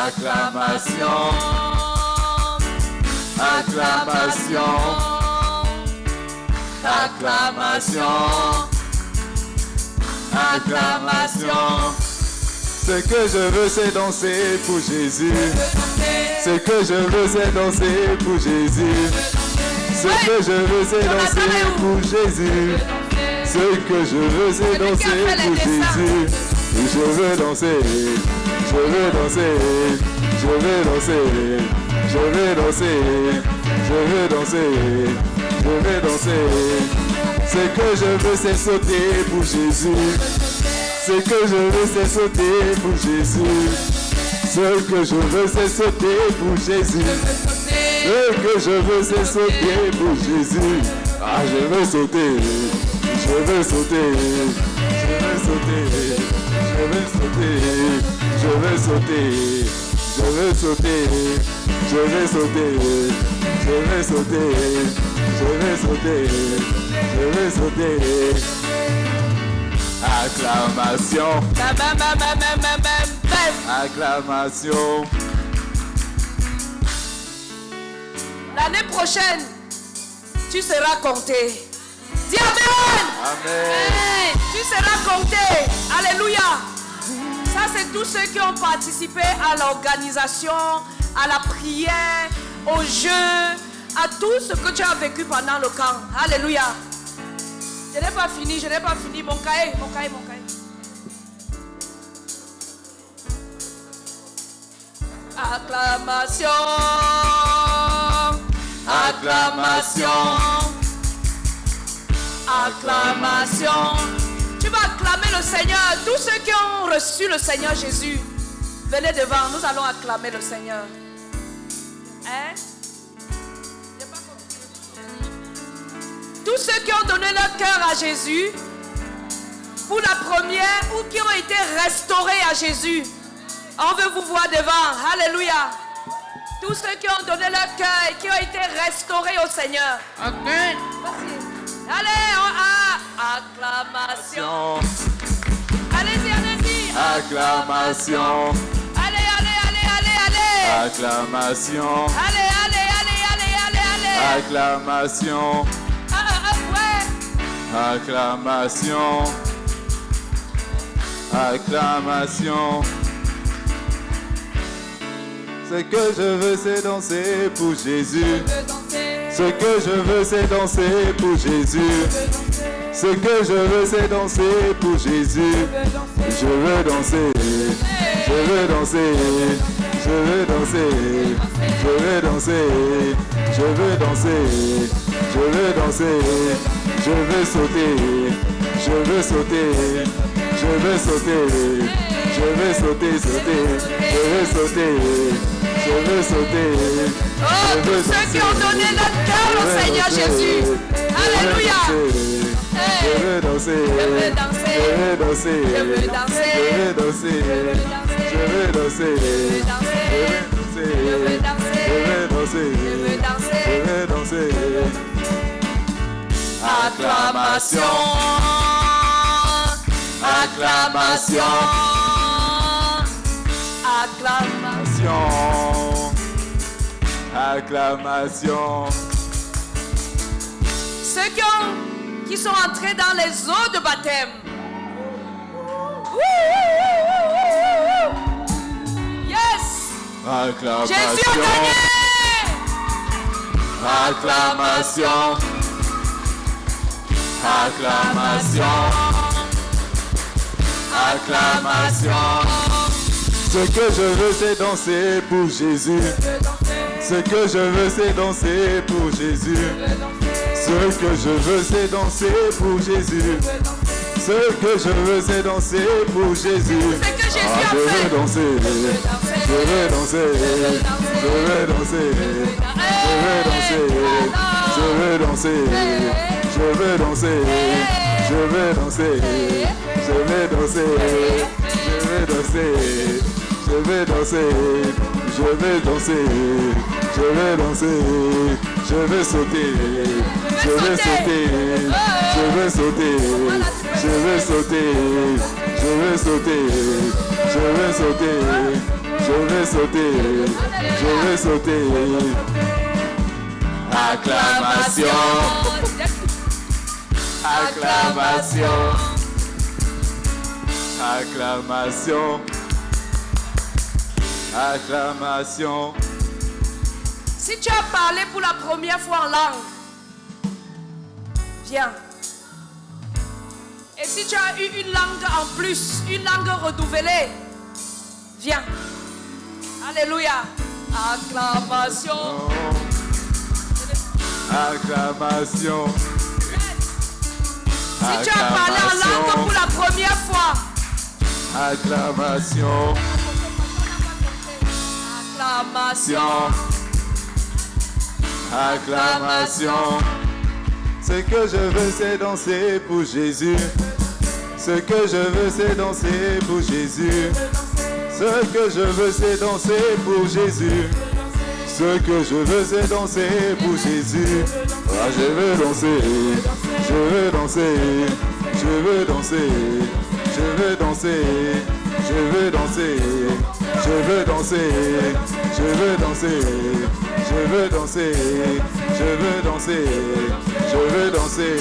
[SPEAKER 5] Acclamation. Acclamation. Acclamation. Acclamation. Ce que je veux, c'est danser pour Jésus. Ce que je veux, c'est danser pour Jésus. Ce que je veux, c'est danser pour Jésus. Ce que je veux, c'est danser pour Jésus. Je veux danser, je veux danser, je veux danser, je veux danser, je veux danser, je veux danser. Ce que je veux, c'est sauter pour Jésus. Ce que je veux, c'est sauter pour Jésus. Ce que je veux, c'est sauter pour Jésus. Ce que je veux, c'est sauter pour Jésus. Ah, je veux sauter, je veux sauter, je veux sauter, je veux sauter, je veux sauter, je veux sauter, je veux sauter, je veux sauter, je veux sauter, je veux sauter. Acclamation. Acclamation.
[SPEAKER 2] L'année prochaine, tu seras compté. Dis Amen.
[SPEAKER 5] Amen.
[SPEAKER 2] Tu seras compté. Alléluia. Ça, c'est tous ceux qui ont participé à l'organisation, à la prière, au jeu, à tout ce que tu as vécu pendant le camp. Alléluia. Je n'ai pas fini, je n'ai pas fini. Mon cahier. Acclamation. Acclamation. Acclamation. Tu vas acclamer le Seigneur. Tous ceux qui ont reçu le Seigneur Jésus, venez devant. Nous allons acclamer le Seigneur. Hein? Tous ceux qui ont donné leur cœur à Jésus pour la première ou qui ont été restaurés à Jésus, on veut vous voir devant. Alléluia. Tous ceux qui ont donné leur cœur et qui ont été restaurés au Seigneur.
[SPEAKER 3] Amen.
[SPEAKER 2] Allez, acclamation. Allez-y.
[SPEAKER 5] Acclamation.
[SPEAKER 2] Allez.
[SPEAKER 5] Acclamation.
[SPEAKER 2] Allez.
[SPEAKER 5] Acclamation.
[SPEAKER 2] Ouais.
[SPEAKER 5] Acclamation. Acclamation. Ce que je veux, c'est danser pour Jésus. Ce que je veux, c'est danser pour Jésus. Ce que je veux, c'est danser pour Jésus. Je veux danser. Je veux danser. je veux danser, je veux danser, je veux danser, je veux danser, je veux sauter, je veux sauter, je veux sauter, je veux sauter, sauter, je veux sauter, je veux sauter.
[SPEAKER 2] Oh, tous ceux qui ont donné notre cœur au Seigneur Jésus. Alléluia.
[SPEAKER 5] Je veux danser,
[SPEAKER 2] Je veux danser.
[SPEAKER 5] je veux danser,
[SPEAKER 2] Je veux danser.
[SPEAKER 5] je veux danser, je veux danser,
[SPEAKER 2] Je veux danser.
[SPEAKER 5] je veux
[SPEAKER 2] Je veux danser.
[SPEAKER 5] danser,
[SPEAKER 2] Je veux danser.
[SPEAKER 5] je veux danser.
[SPEAKER 2] Acclamation. Acclamation. Acclamation.
[SPEAKER 5] Acclamation.
[SPEAKER 2] Ceux qui sont entrés dans les eaux de baptême. Yes!
[SPEAKER 5] Acclamation.
[SPEAKER 2] Jésus a gagné!
[SPEAKER 5] Acclamation. Acclamation. Acclamation. Ce que je veux c'est danser pour Jésus. Ce que je veux c'est danser pour Jésus. Ce que je veux c'est danser pour Jésus. Ce que je veux c'est danser pour Jésus.
[SPEAKER 2] Ce que Jésus a
[SPEAKER 5] je
[SPEAKER 2] fait.
[SPEAKER 5] veux danser. Je veux danser. Je veux danser. Je veux danser. Je veux danser. Je veux danser. Je veux danser. Je veux danser. Je veux danser. Je veux danser. Je veux danser. Je veux danser. Je veux sauter. Je veux sauter. Je veux sauter. Je veux sauter. Je veux sauter. Je veux sauter. Je veux sauter. Je veux sauter. Acclamation. Acclamation. Acclamation. Acclamation.
[SPEAKER 2] Si tu as parlé pour la première fois en langue, viens. Et si tu as eu une langue en plus, une langue renouvelée, viens. Alléluia. Acclamation.
[SPEAKER 5] Acclamation.
[SPEAKER 2] Si tu as parlé en langue pour la première fois,
[SPEAKER 5] Acclamation.
[SPEAKER 2] acclamation.
[SPEAKER 5] Acclamation. Ce que je veux c'est danser pour Jésus. Ce que je veux c'est danser pour Jésus. Ce que je veux c'est danser pour Jésus. Ce que je veux c'est danser pour Jésus. Ah, je veux danser. Je veux danser. Je veux danser. Je veux danser. Je veux danser. Je veux danser. Je veux danser. Je veux danser. Je veux danser. Je veux danser.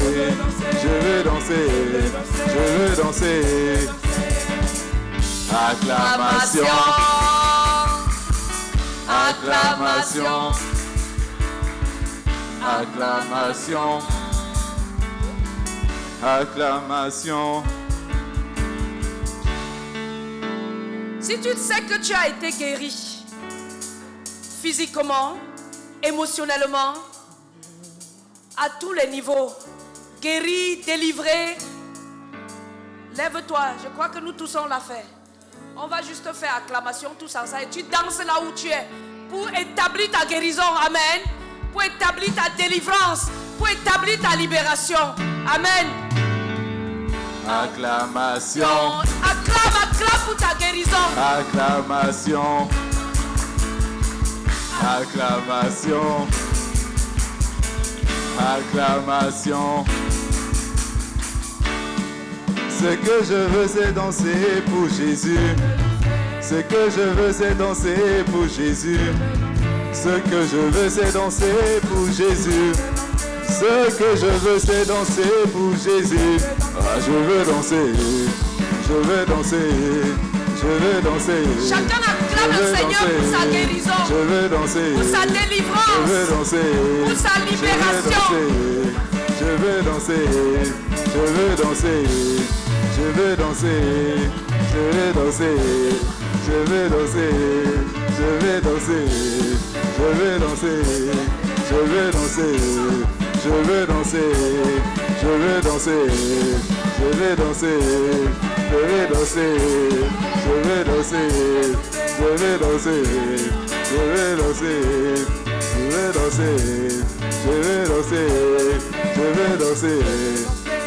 [SPEAKER 5] Je veux danser. Je veux danser. Acclamation. Acclamation. Acclamation. Acclamation.
[SPEAKER 2] Si tu sais que tu as été guéri, physiquement, émotionnellement, à tous les niveaux, guéri, délivré, lève-toi. Je crois que nous tous on l'a fait. On va juste faire acclamation tous ensemble et tu danses là où tu es pour établir ta guérison. Amen. Pour établir ta délivrance, pour établir ta libération. Amen.
[SPEAKER 5] Acclamation.
[SPEAKER 2] Acclame pour ta guérison.
[SPEAKER 5] Acclamation. Acclamation. Acclamation. Ce que je veux c'est danser pour Jésus. Ce que je veux c'est danser pour Jésus. Ce que je veux c'est danser pour Jésus. Ce que je veux c'est danser pour Jésus. Ah, je veux danser. Je veux danser. Je veux danser.
[SPEAKER 2] Chacun acclame le Seigneur pour sa guérison,
[SPEAKER 5] Je veux danser.
[SPEAKER 2] pour sa
[SPEAKER 5] Je veux
[SPEAKER 2] délivrance,
[SPEAKER 5] danser.
[SPEAKER 2] pour sa libération.
[SPEAKER 5] Je veux danser. Je veux danser. Je veux danser. Je veux danser. Je veux danser. Je je vais danser, je vais danser, je vais danser, je vais danser, je vais danser, je vais danser, je vais danser, je vais danser, je vais danser, je vais danser, je vais danser, je vais danser, je vais danser,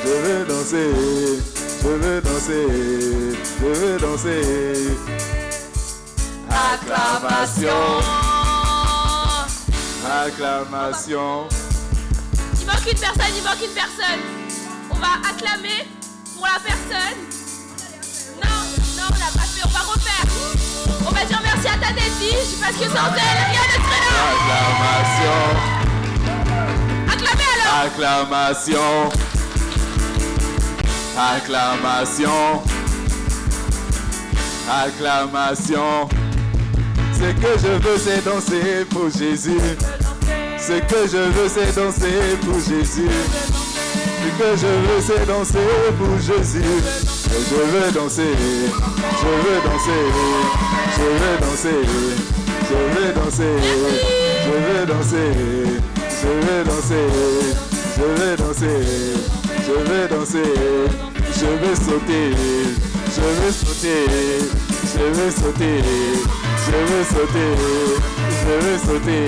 [SPEAKER 5] je vais danser, je vais danser, je vais danser.
[SPEAKER 2] Acclamation.
[SPEAKER 5] Acclamation.
[SPEAKER 3] Il manque une personne, il manque une personne. On va acclamer pour la personne. Non, on n'a pas fait, on va refaire. On va dire merci à ta néglige parce que sans elle, rien ne serait là.
[SPEAKER 5] Acclamation.
[SPEAKER 3] Acclamez alors.
[SPEAKER 5] Acclamation. Acclamation. Acclamation. Ce que je veux, c'est danser pour Jésus. Ce que je veux, c'est danser pour Jésus. Ce que je veux, c'est danser pour Jésus. Et je veux danser, je veux danser, je veux danser, je veux danser, je veux danser, je veux danser, je veux danser, je veux danser, je veux sauter, je veux sauter, je veux sauter, je veux sauter, je veux sauter,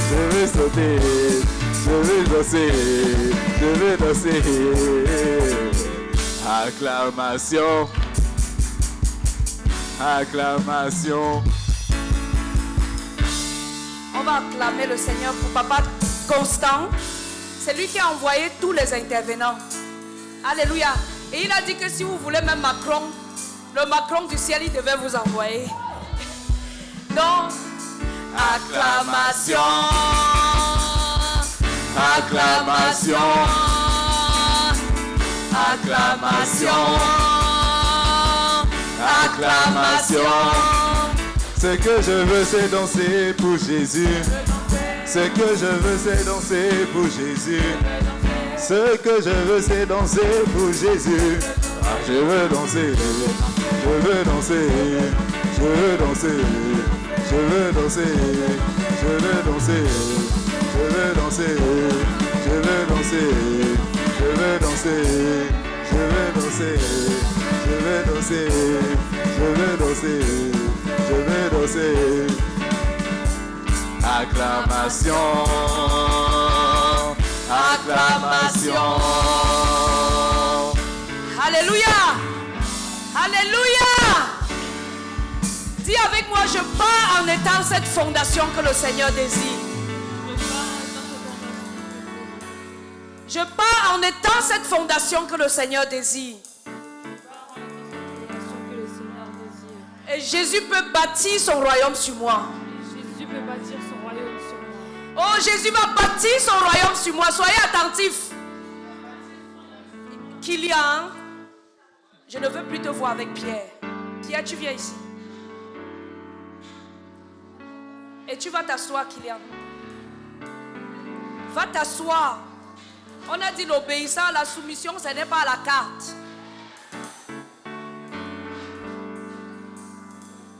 [SPEAKER 5] je veux sauter, je veux danser, je veux danser. Acclamation, acclamation.
[SPEAKER 2] On va acclamer le Seigneur pour Papa Constant. C'est lui qui a envoyé tous les intervenants. Alléluia. Et il a dit que si vous voulez même Macron, le Macron du ciel, il devait vous envoyer. Donc, acclamation.
[SPEAKER 5] Acclamation. Acclamation. Acclamation. Ce que je veux, c'est danser pour Jésus. Ce que je veux, c'est danser pour Jésus. Ce que je veux, c'est danser pour Jésus. Ah, je veux danser, je veux danser, je veux danser, je veux danser, je veux danser, je veux danser, je veux danser, je veux danser, je veux danser, je veux danser, je veux danser, je veux danser. Acclamation, acclamation.
[SPEAKER 2] Alléluia. Alléluia. Dis avec moi, je pars en étant cette fondation que le Seigneur désire. Je pars en étant cette fondation que le Seigneur désire. Et Jésus peut bâtir son royaume sur moi.
[SPEAKER 3] Jésus peut bâtir son royaume sur moi.
[SPEAKER 2] Oh, Jésus va bâtir son royaume sur moi. Soyez attentifs. Kylian, je ne veux plus te voir avec Pierre. Pierre, tu viens ici. Et tu vas t'asseoir, Kylian. Va t'asseoir. On a dit l'obéissance, la soumission, ce n'est pas à la carte.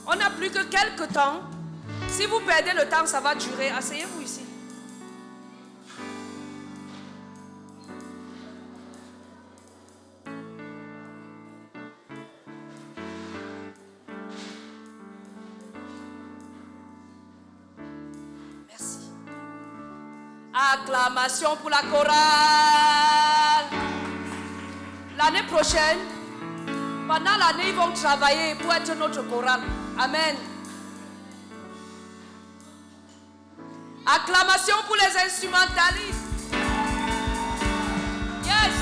[SPEAKER 2] On n'a plus que quelques temps. Si vous perdez le temps, ça va durer. Asseyez-vous ici. Merci. Acclamation pour la chorale. L'année prochaine, pendant l'année, ils vont travailler pour être notre chorale. Amen. Acclamation pour les instrumentalistes. Yes.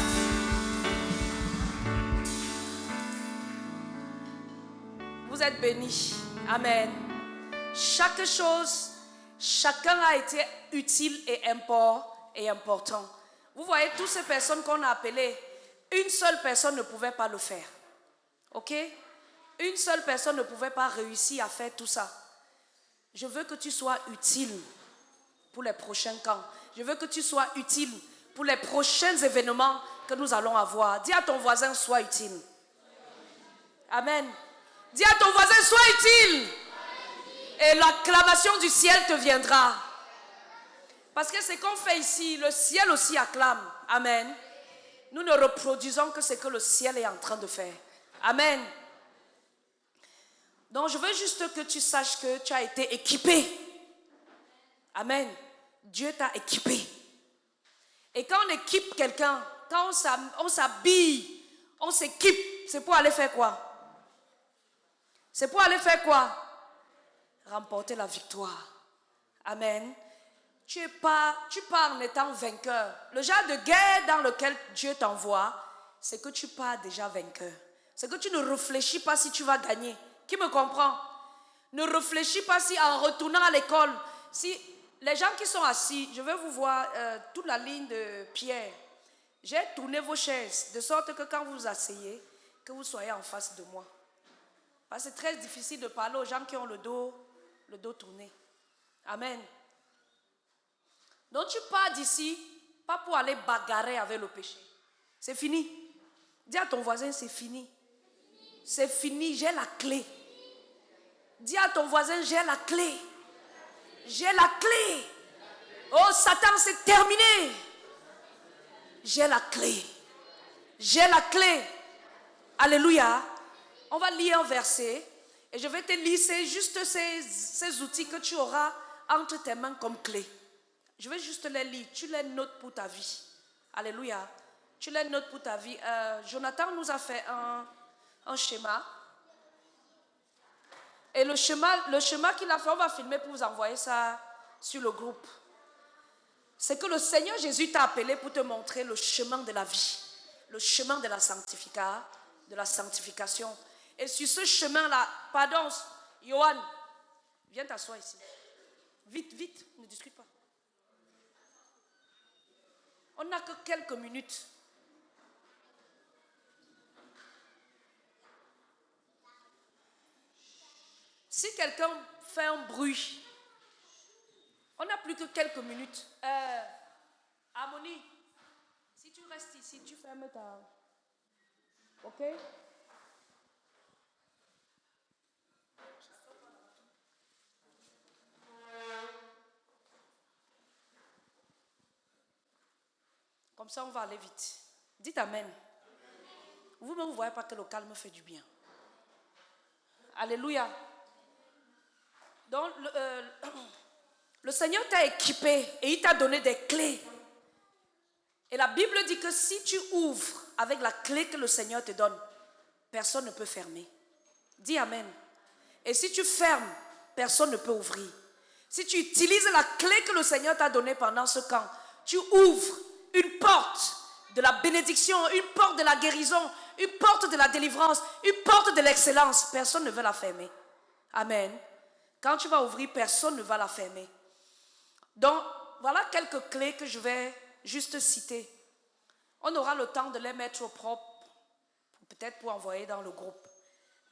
[SPEAKER 2] Vous êtes bénis. Amen. Chaque chose, chacun a été utile et important. Vous voyez, toutes ces personnes qu'on a appelées, une seule personne ne pouvait pas le faire. Ok? Une seule personne ne pouvait pas réussir à faire tout ça. Je veux que tu sois utile pour les prochains camps. Je veux que tu sois utile pour les prochains événements que nous allons avoir. Dis à ton voisin, sois utile. Amen. Dis à ton voisin, sois utile. Et l'acclamation du ciel te viendra. Parce que ce qu'on fait ici, le ciel aussi acclame. Amen. Nous ne reproduisons que ce que le ciel est en train de faire. Amen. Donc je veux juste que tu saches que tu as été équipé. Amen. Dieu t'a équipé. Et quand on équipe quelqu'un, quand on s'habille, on s'équipe, c'est pour aller faire quoi? C'est pour aller faire quoi? Remporter la victoire. Amen. Tu pars en étant vainqueur. Le genre de guerre dans lequel Dieu t'envoie, c'est que tu pars déjà vainqueur. C'est que tu ne réfléchis pas si tu vas gagner. Qui me comprend? Ne réfléchis pas si en retournant à l'école, si les gens qui sont assis, je vais vous voir toute la ligne de Pierre. J'ai tourné vos chaises de sorte que quand vous vous asseyez, que vous soyez en face de moi. Parce que c'est très difficile de parler aux gens qui ont le dos tourné. Amen. Donc tu pars d'ici, pas pour aller bagarrer avec le péché. C'est fini. Dis à ton voisin, c'est fini. C'est fini, j'ai la clé. Dis à ton voisin, j'ai la clé. J'ai la clé. Oh Satan, c'est terminé. J'ai la clé. J'ai la clé. Alléluia. On va lire un verset et je vais te lisser juste ces outils que tu auras entre tes mains comme clé. Je vais juste les lire. Tu les notes pour ta vie. Alléluia. Tu les notes pour ta vie. Jonathan nous a fait un schéma. Et le schéma qu'il a fait, on va filmer pour vous envoyer ça sur le groupe. C'est que le Seigneur Jésus t'a appelé pour te montrer le chemin de la vie. Le chemin de la sanctification. Et sur ce chemin-là, pardon, Johan, viens t'asseoir ici. Vite, vite, ne discute pas. On n'a que quelques minutes. Si quelqu'un fait un bruit, on n'a plus que quelques minutes. Harmonie, si tu restes ici, tu fermes ta... Ok? Comme ça, on va aller vite. Dites Amen. Vous-même, vous ne voyez pas que le calme fait du bien. Alléluia. Donc, le Seigneur t'a équipé et il t'a donné des clés. Et la Bible dit que si tu ouvres avec la clé que le Seigneur te donne, personne ne peut fermer. Dis Amen. Et si tu fermes, personne ne peut ouvrir. Si tu utilises la clé que le Seigneur t'a donnée pendant ce camp, tu ouvres une porte de la bénédiction, une porte de la guérison, une porte de la délivrance, une porte de l'excellence. Personne ne veut la fermer. Amen. Quand tu vas ouvrir, personne ne va la fermer. Donc, voilà quelques clés que je vais juste citer. On aura le temps de les mettre au propre, peut-être pour envoyer dans le groupe.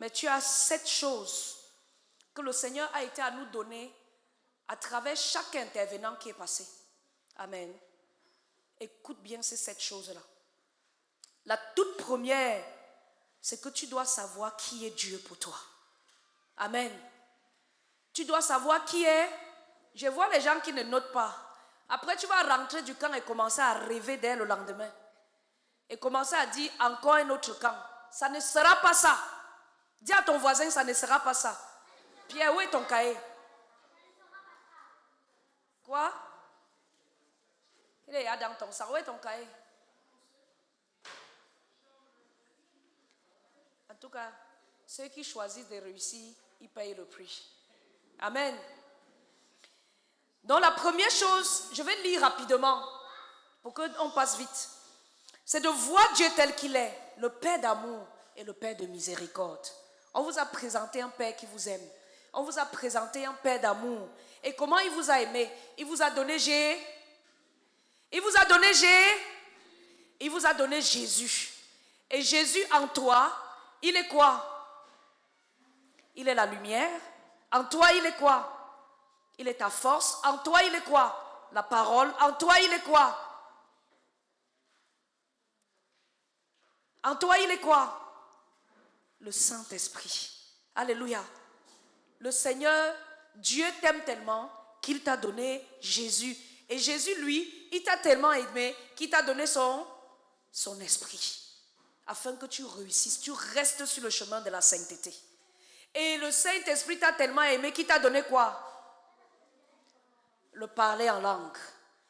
[SPEAKER 2] Mais tu as 7 choses que le Seigneur a été à nous donner à travers chaque intervenant qui est passé. Amen. Écoute bien ces 7 choses-là. La toute première, c'est que tu dois savoir qui est Dieu pour toi. Amen. Tu dois savoir qui est. Je vois les gens qui ne notent pas. Après, tu vas rentrer du camp et commencer à rêver dès le lendemain. Et commencer à dire encore un autre camp. Ça ne sera pas ça. Dis à ton voisin, ça ne sera pas ça. Pierre, où est ton cahier? Quoi? Il est là dans ton sac. Où est ton cahier? En tout cas, ceux qui choisissent de réussir, ils payent le prix. Amen. Donc la première chose, je vais lire rapidement pour qu'on passe vite. C'est de voir Dieu tel qu'il est, le Père d'amour et le Père de miséricorde. On vous a présenté un Père qui vous aime. On vous a présenté un Père d'amour. Et comment il vous a aimé? Il vous a donné Il vous a donné Jésus. Et Jésus en toi, il est quoi? Il est la lumière. En toi, il est quoi? Il est ta force. En toi, il est quoi? La parole. En toi, il est quoi? En toi, il est quoi? Le Saint-Esprit. Alléluia. Le Seigneur Dieu t'aime tellement qu'il t'a donné Jésus. Et Jésus, lui, il t'a tellement aimé qu'il t'a donné son esprit. Afin que tu réussisses, tu restes sur le chemin de la sainteté. Et le Saint-Esprit t'a tellement aimé qu'il t'a donné quoi? Le parler en langue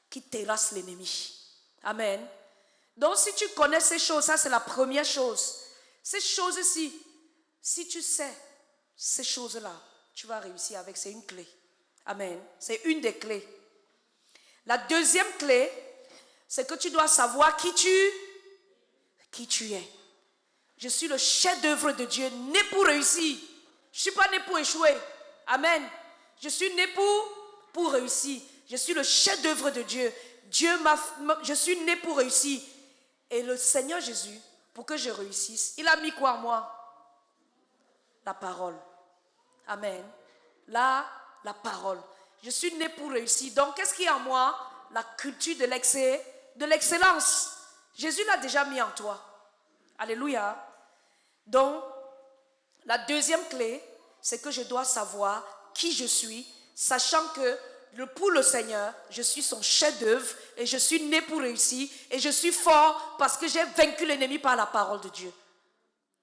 [SPEAKER 2] qui terrasse l'ennemi. Amen. Donc si tu connais ces choses, ça c'est la première chose. Ces choses-ci, si tu sais ces choses-là, tu vas réussir avec, c'est une clé. Amen. C'est une des clés. La deuxième clé, c'est que tu dois savoir qui tu es. Je suis le chef-d'œuvre de Dieu, né pour réussir. Je ne suis pas né pour échouer. Amen. Je suis né pour réussir. Je suis le chef-d'œuvre de Dieu. Je suis né pour réussir. Et le Seigneur Jésus, pour que je réussisse, il a mis quoi en moi? La parole. Amen. La parole. Je suis né pour réussir. Donc, qu'est-ce qu'il y a en moi? La culture de l'excellence. Jésus l'a déjà mis en toi. Alléluia. Donc, la deuxième clé, c'est que je dois savoir qui je suis, sachant que pour le Seigneur, je suis son chef-d'œuvre et je suis né pour réussir et je suis fort parce que j'ai vaincu l'ennemi par la parole de Dieu.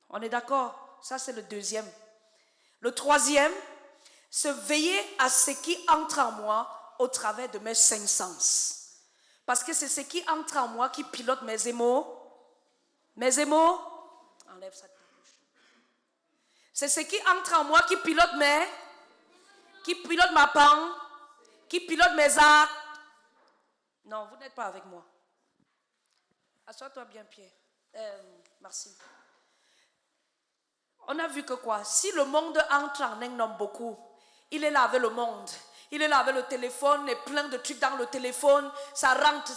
[SPEAKER 2] On est d'accord? Ça, c'est le deuxième. Le troisième, c'est veiller à ce qui entre en moi au travers de mes cinq sens. Parce que c'est ce qui entre en moi qui pilote mes émotions. Mes émotions, enlève ça de ta bouche. C'est ce qui entre en moi qui pilote ma pensée, qui pilote mes actes. Non, vous n'êtes pas avec moi. Assois-toi bien, Pierre. Merci. On a vu que quoi? Si le monde entre en un homme beaucoup, il est là avec le monde. Il est là avec le téléphone et plein de trucs dans le téléphone. Ça rentre.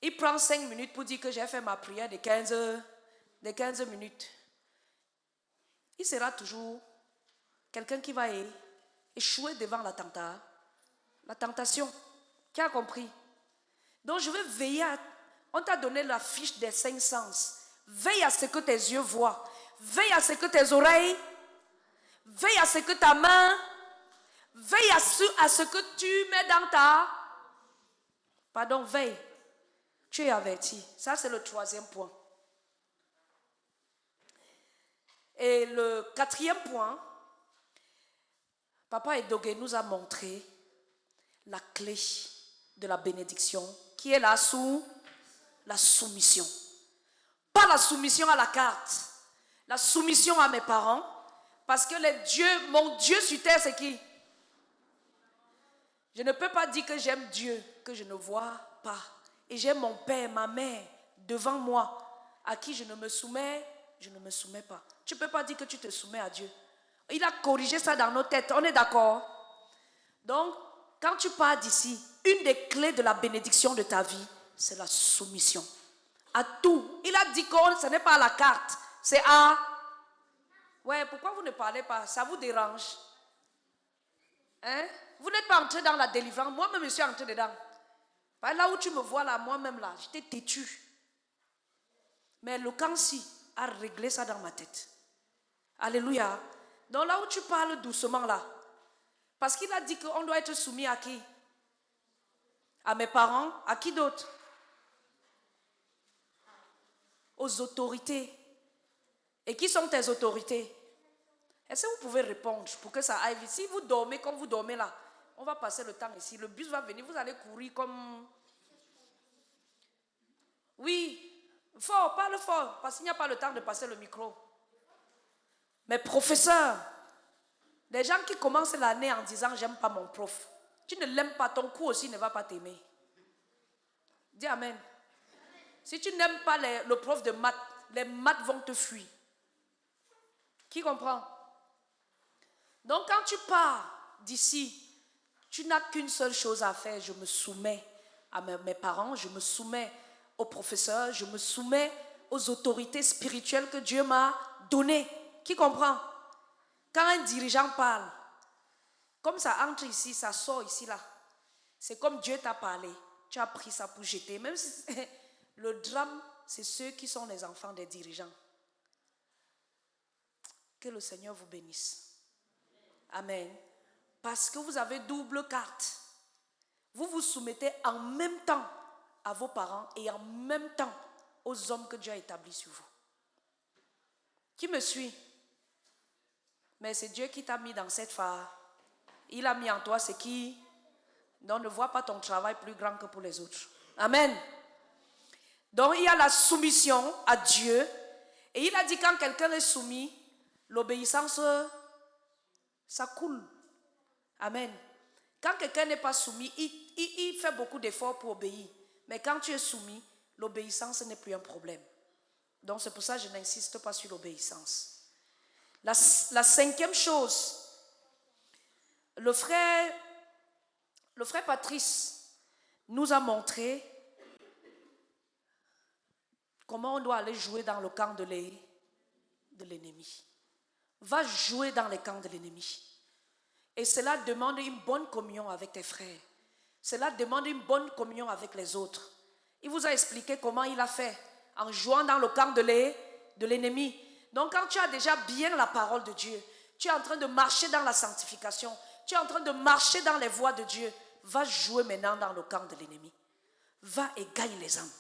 [SPEAKER 2] Il prend 5 minutes pour dire que j'ai fait ma prière de 15 minutes. Il sera toujours quelqu'un qui va échouer devant la tentation. Qui a compris? Donc je veux veiller à... On t'a donné la fiche des 5 sens. Veille à ce que tes yeux voient. Veille à ce que tes oreilles. Veille à ce que ta main. Veille à ce que tu mets dans ta... Pardon, veille. Tu es averti. Ça, c'est le troisième point. Et le quatrième point, Papa Edoge nous a montré la clé de la bénédiction, qui est la soumission. Pas la soumission à la carte, la soumission à mes parents, parce que mon Dieu sur terre, c'est qui? Je ne peux pas dire que j'aime Dieu, que je ne vois pas. Et j'aime mon père, ma mère, devant moi, à qui je ne me soumets pas. Tu ne peux pas dire que tu te soumets à Dieu. Il a corrigé ça dans nos têtes, on est d'accord? Donc, quand tu pars d'ici, une des clés de la bénédiction de ta vie, c'est la soumission. À tout. Il a dit que ce n'est pas à la carte, c'est à... Ouais, pourquoi vous ne parlez pas? Ça vous dérange? Hein? Vous n'êtes pas entré dans la délivrance. Moi-même, je suis entré dedans. Là où tu me vois, là, moi-même, là, j'étais têtu. Mais le Kansi a réglé ça dans ma tête. Alléluia. Donc là où tu parles doucement, là, parce qu'il a dit qu'on doit être soumis à qui? À mes parents. À qui d'autre? Aux autorités. Et qui sont tes autorités? Est-ce que vous pouvez répondre pour que ça aille vite? Si vous dormez comme vous dormez là, on va passer le temps ici. Le bus va venir, vous allez courir comme... Oui, fort, parle fort, parce qu'il n'y a pas le temps de passer le micro. Mais professeur, les gens qui commencent l'année en disant « j'aime pas mon prof », tu ne l'aimes pas, ton cours aussi ne va pas t'aimer. Dis Amen. Si tu n'aimes pas le prof de maths, les maths vont te fuir. Qui comprend? Donc quand tu pars d'ici, tu n'as qu'une seule chose à faire. Je me soumets à mes parents, je me soumets aux professeurs, je me soumets aux autorités spirituelles que Dieu m'a données. Qui comprend? Quand un dirigeant parle, comme ça entre ici, ça sort ici là, c'est comme Dieu t'a parlé. Tu as pris ça pour jeter. Même si le drame, c'est ceux qui sont les enfants des dirigeants. Que le Seigneur vous bénisse. Amen. Parce que vous avez double carte. Vous vous soumettez en même temps à vos parents et en même temps aux hommes que Dieu a établis sur vous. Qui me suit? Mais c'est Dieu qui t'a mis dans cette phare. Il a mis en toi ce qui... Donc ne vois pas ton travail plus grand que pour les autres. Amen. Donc il y a la soumission à Dieu. Et il a dit quand quelqu'un est soumis, l'obéissance, ça coule. Amen. Quand quelqu'un n'est pas soumis, il fait beaucoup d'efforts pour obéir. Mais quand tu es soumis, l'obéissance n'est plus un problème. Donc c'est pour ça que je n'insiste pas sur l'obéissance. La cinquième chose, le frère Patrice nous a montré comment on doit aller jouer dans le camp de l'ennemi. Va jouer dans les camps de l'ennemi. Et cela demande une bonne communion avec tes frères. Cela demande une bonne communion avec les autres. Il vous a expliqué comment il a fait en jouant dans le camp de l'ennemi. Donc quand tu as déjà bien la parole de Dieu, tu es en train de marcher dans la sanctification, tu es en train de marcher dans les voies de Dieu, va jouer maintenant dans le camp de l'ennemi. Va et gagne les âmes.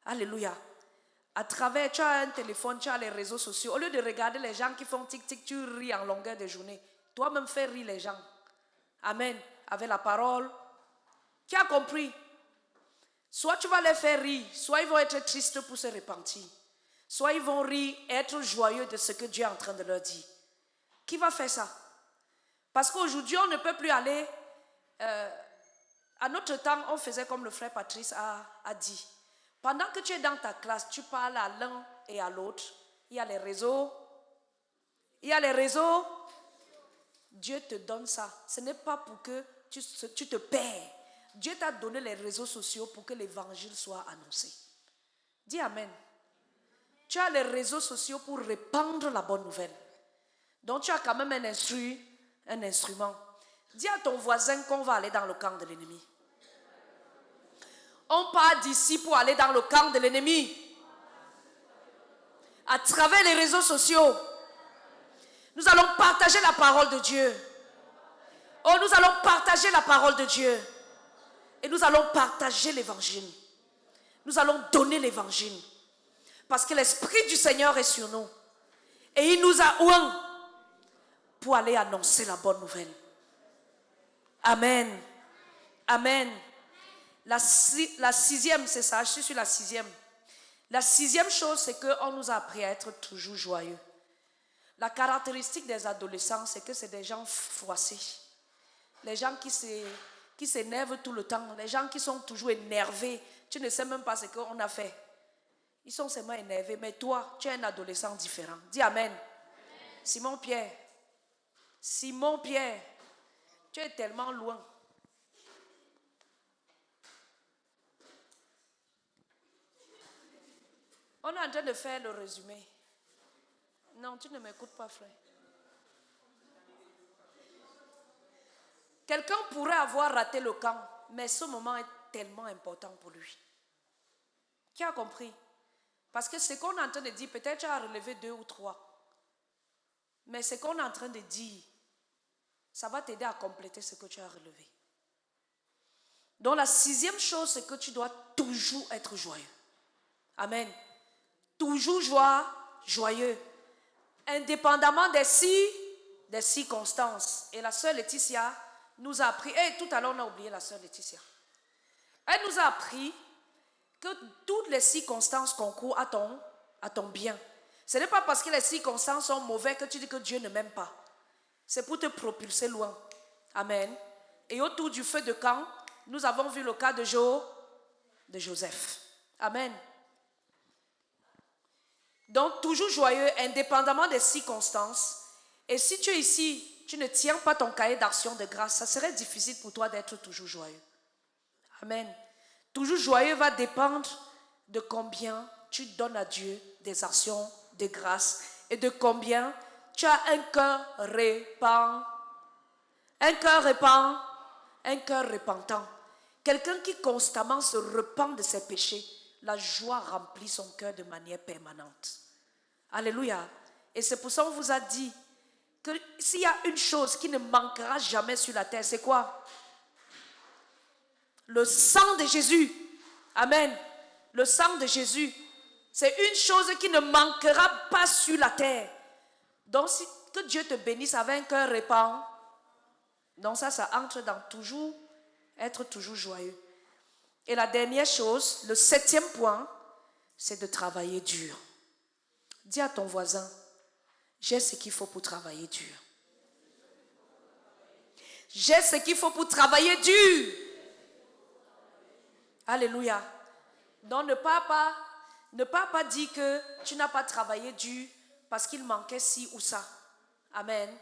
[SPEAKER 2] Alléluia. À travers, tu as un téléphone, tu as les réseaux sociaux. Au lieu de regarder les gens qui font tic-tic, tu ris en longueur de journée. Toi-même, fais rire les gens. Amen. Avec la parole. Qui a compris? Soit tu vas les faire rire, soit ils vont être tristes pour se repentir. Soit ils vont rire et être joyeux de ce que Dieu est en train de leur dire. Qui va faire ça? Parce qu'aujourd'hui, on ne peut plus aller... à notre temps, on faisait comme le frère Patrice a dit. Pendant que tu es dans ta classe, tu parles à l'un et à l'autre. Il y a les réseaux. Dieu te donne ça. Ce n'est pas pour que tu te perds. Dieu t'a donné les réseaux sociaux pour que l'évangile soit annoncé. Dis Amen. Tu as les réseaux sociaux pour répandre la bonne nouvelle. Donc tu as quand même un instrument. Dis à ton voisin qu'on va aller dans le camp de l'ennemi. On part d'ici pour aller dans le camp de l'ennemi. À travers les réseaux sociaux, nous allons partager la parole de Dieu. Oh, nous allons partager la parole de Dieu. Et nous allons partager l'évangile. Nous allons donner l'évangile. Parce que l'Esprit du Seigneur est sur nous. Et il nous a oint pour aller annoncer la bonne nouvelle. Amen. Amen. La sixième, c'est ça, je suis sur la sixième. La sixième chose, c'est qu'on nous a appris à être toujours joyeux. La caractéristique des adolescents, c'est que c'est des gens froissés. Les gens qui s'énervent tout le temps. Les gens qui sont toujours énervés. Tu ne sais même pas ce qu'on a fait. Ils sont seulement énervés. Mais toi, tu es un adolescent différent. Dis Amen. Simon-Pierre, tu es tellement loin. On est en train de faire le résumé. Non, tu ne m'écoutes pas, frère. Quelqu'un pourrait avoir raté le camp, mais ce moment est tellement important pour lui. Qui a compris? Parce que ce qu'on est en train de dire, peut-être tu as relevé 2 ou 3. Mais ce qu'on est en train de dire, ça va t'aider à compléter ce que tu as relevé. Donc la sixième chose, c'est que tu dois toujours être joyeux. Amen. Toujours joyeux. Indépendamment des circonstances. Et la sœur Laetitia nous a appris, et tout à l'heure on a oublié la sœur Laetitia. Elle nous a appris que toutes les circonstances concourent à ton bien. Ce n'est pas parce que les circonstances sont mauvaises que tu dis que Dieu ne m'aime pas. C'est pour te propulser loin. Amen. Et autour du feu de camp, nous avons vu le cas de Joseph. Amen. Donc, toujours joyeux, indépendamment des circonstances. Et si tu es ici, tu ne tiens pas ton cahier d'action de grâce, ça serait difficile pour toi d'être toujours joyeux. Amen. Toujours joyeux va dépendre de combien tu donnes à Dieu des actions de grâce et de combien tu as un cœur repentant. Quelqu'un qui constamment se repent de ses péchés, la joie remplit son cœur de manière permanente. Alléluia. Et c'est pour ça qu'on vous a dit que s'il y a une chose qui ne manquera jamais sur la terre, c'est quoi? Le sang de Jésus. Amen. Le sang de Jésus. C'est une chose qui ne manquera pas sur la terre. Donc, que Dieu te bénisse avec un cœur répand. Donc ça entre dans toujours, être toujours joyeux. Et la dernière chose, le 7e point, c'est de travailler dur. Dis à ton voisin, j'ai ce qu'il faut pour travailler dur. J'ai ce qu'il faut pour travailler dur. Alléluia. Donc ne pars pas dire que tu n'as pas travaillé dur parce qu'il manquait ci ou ça. Amen.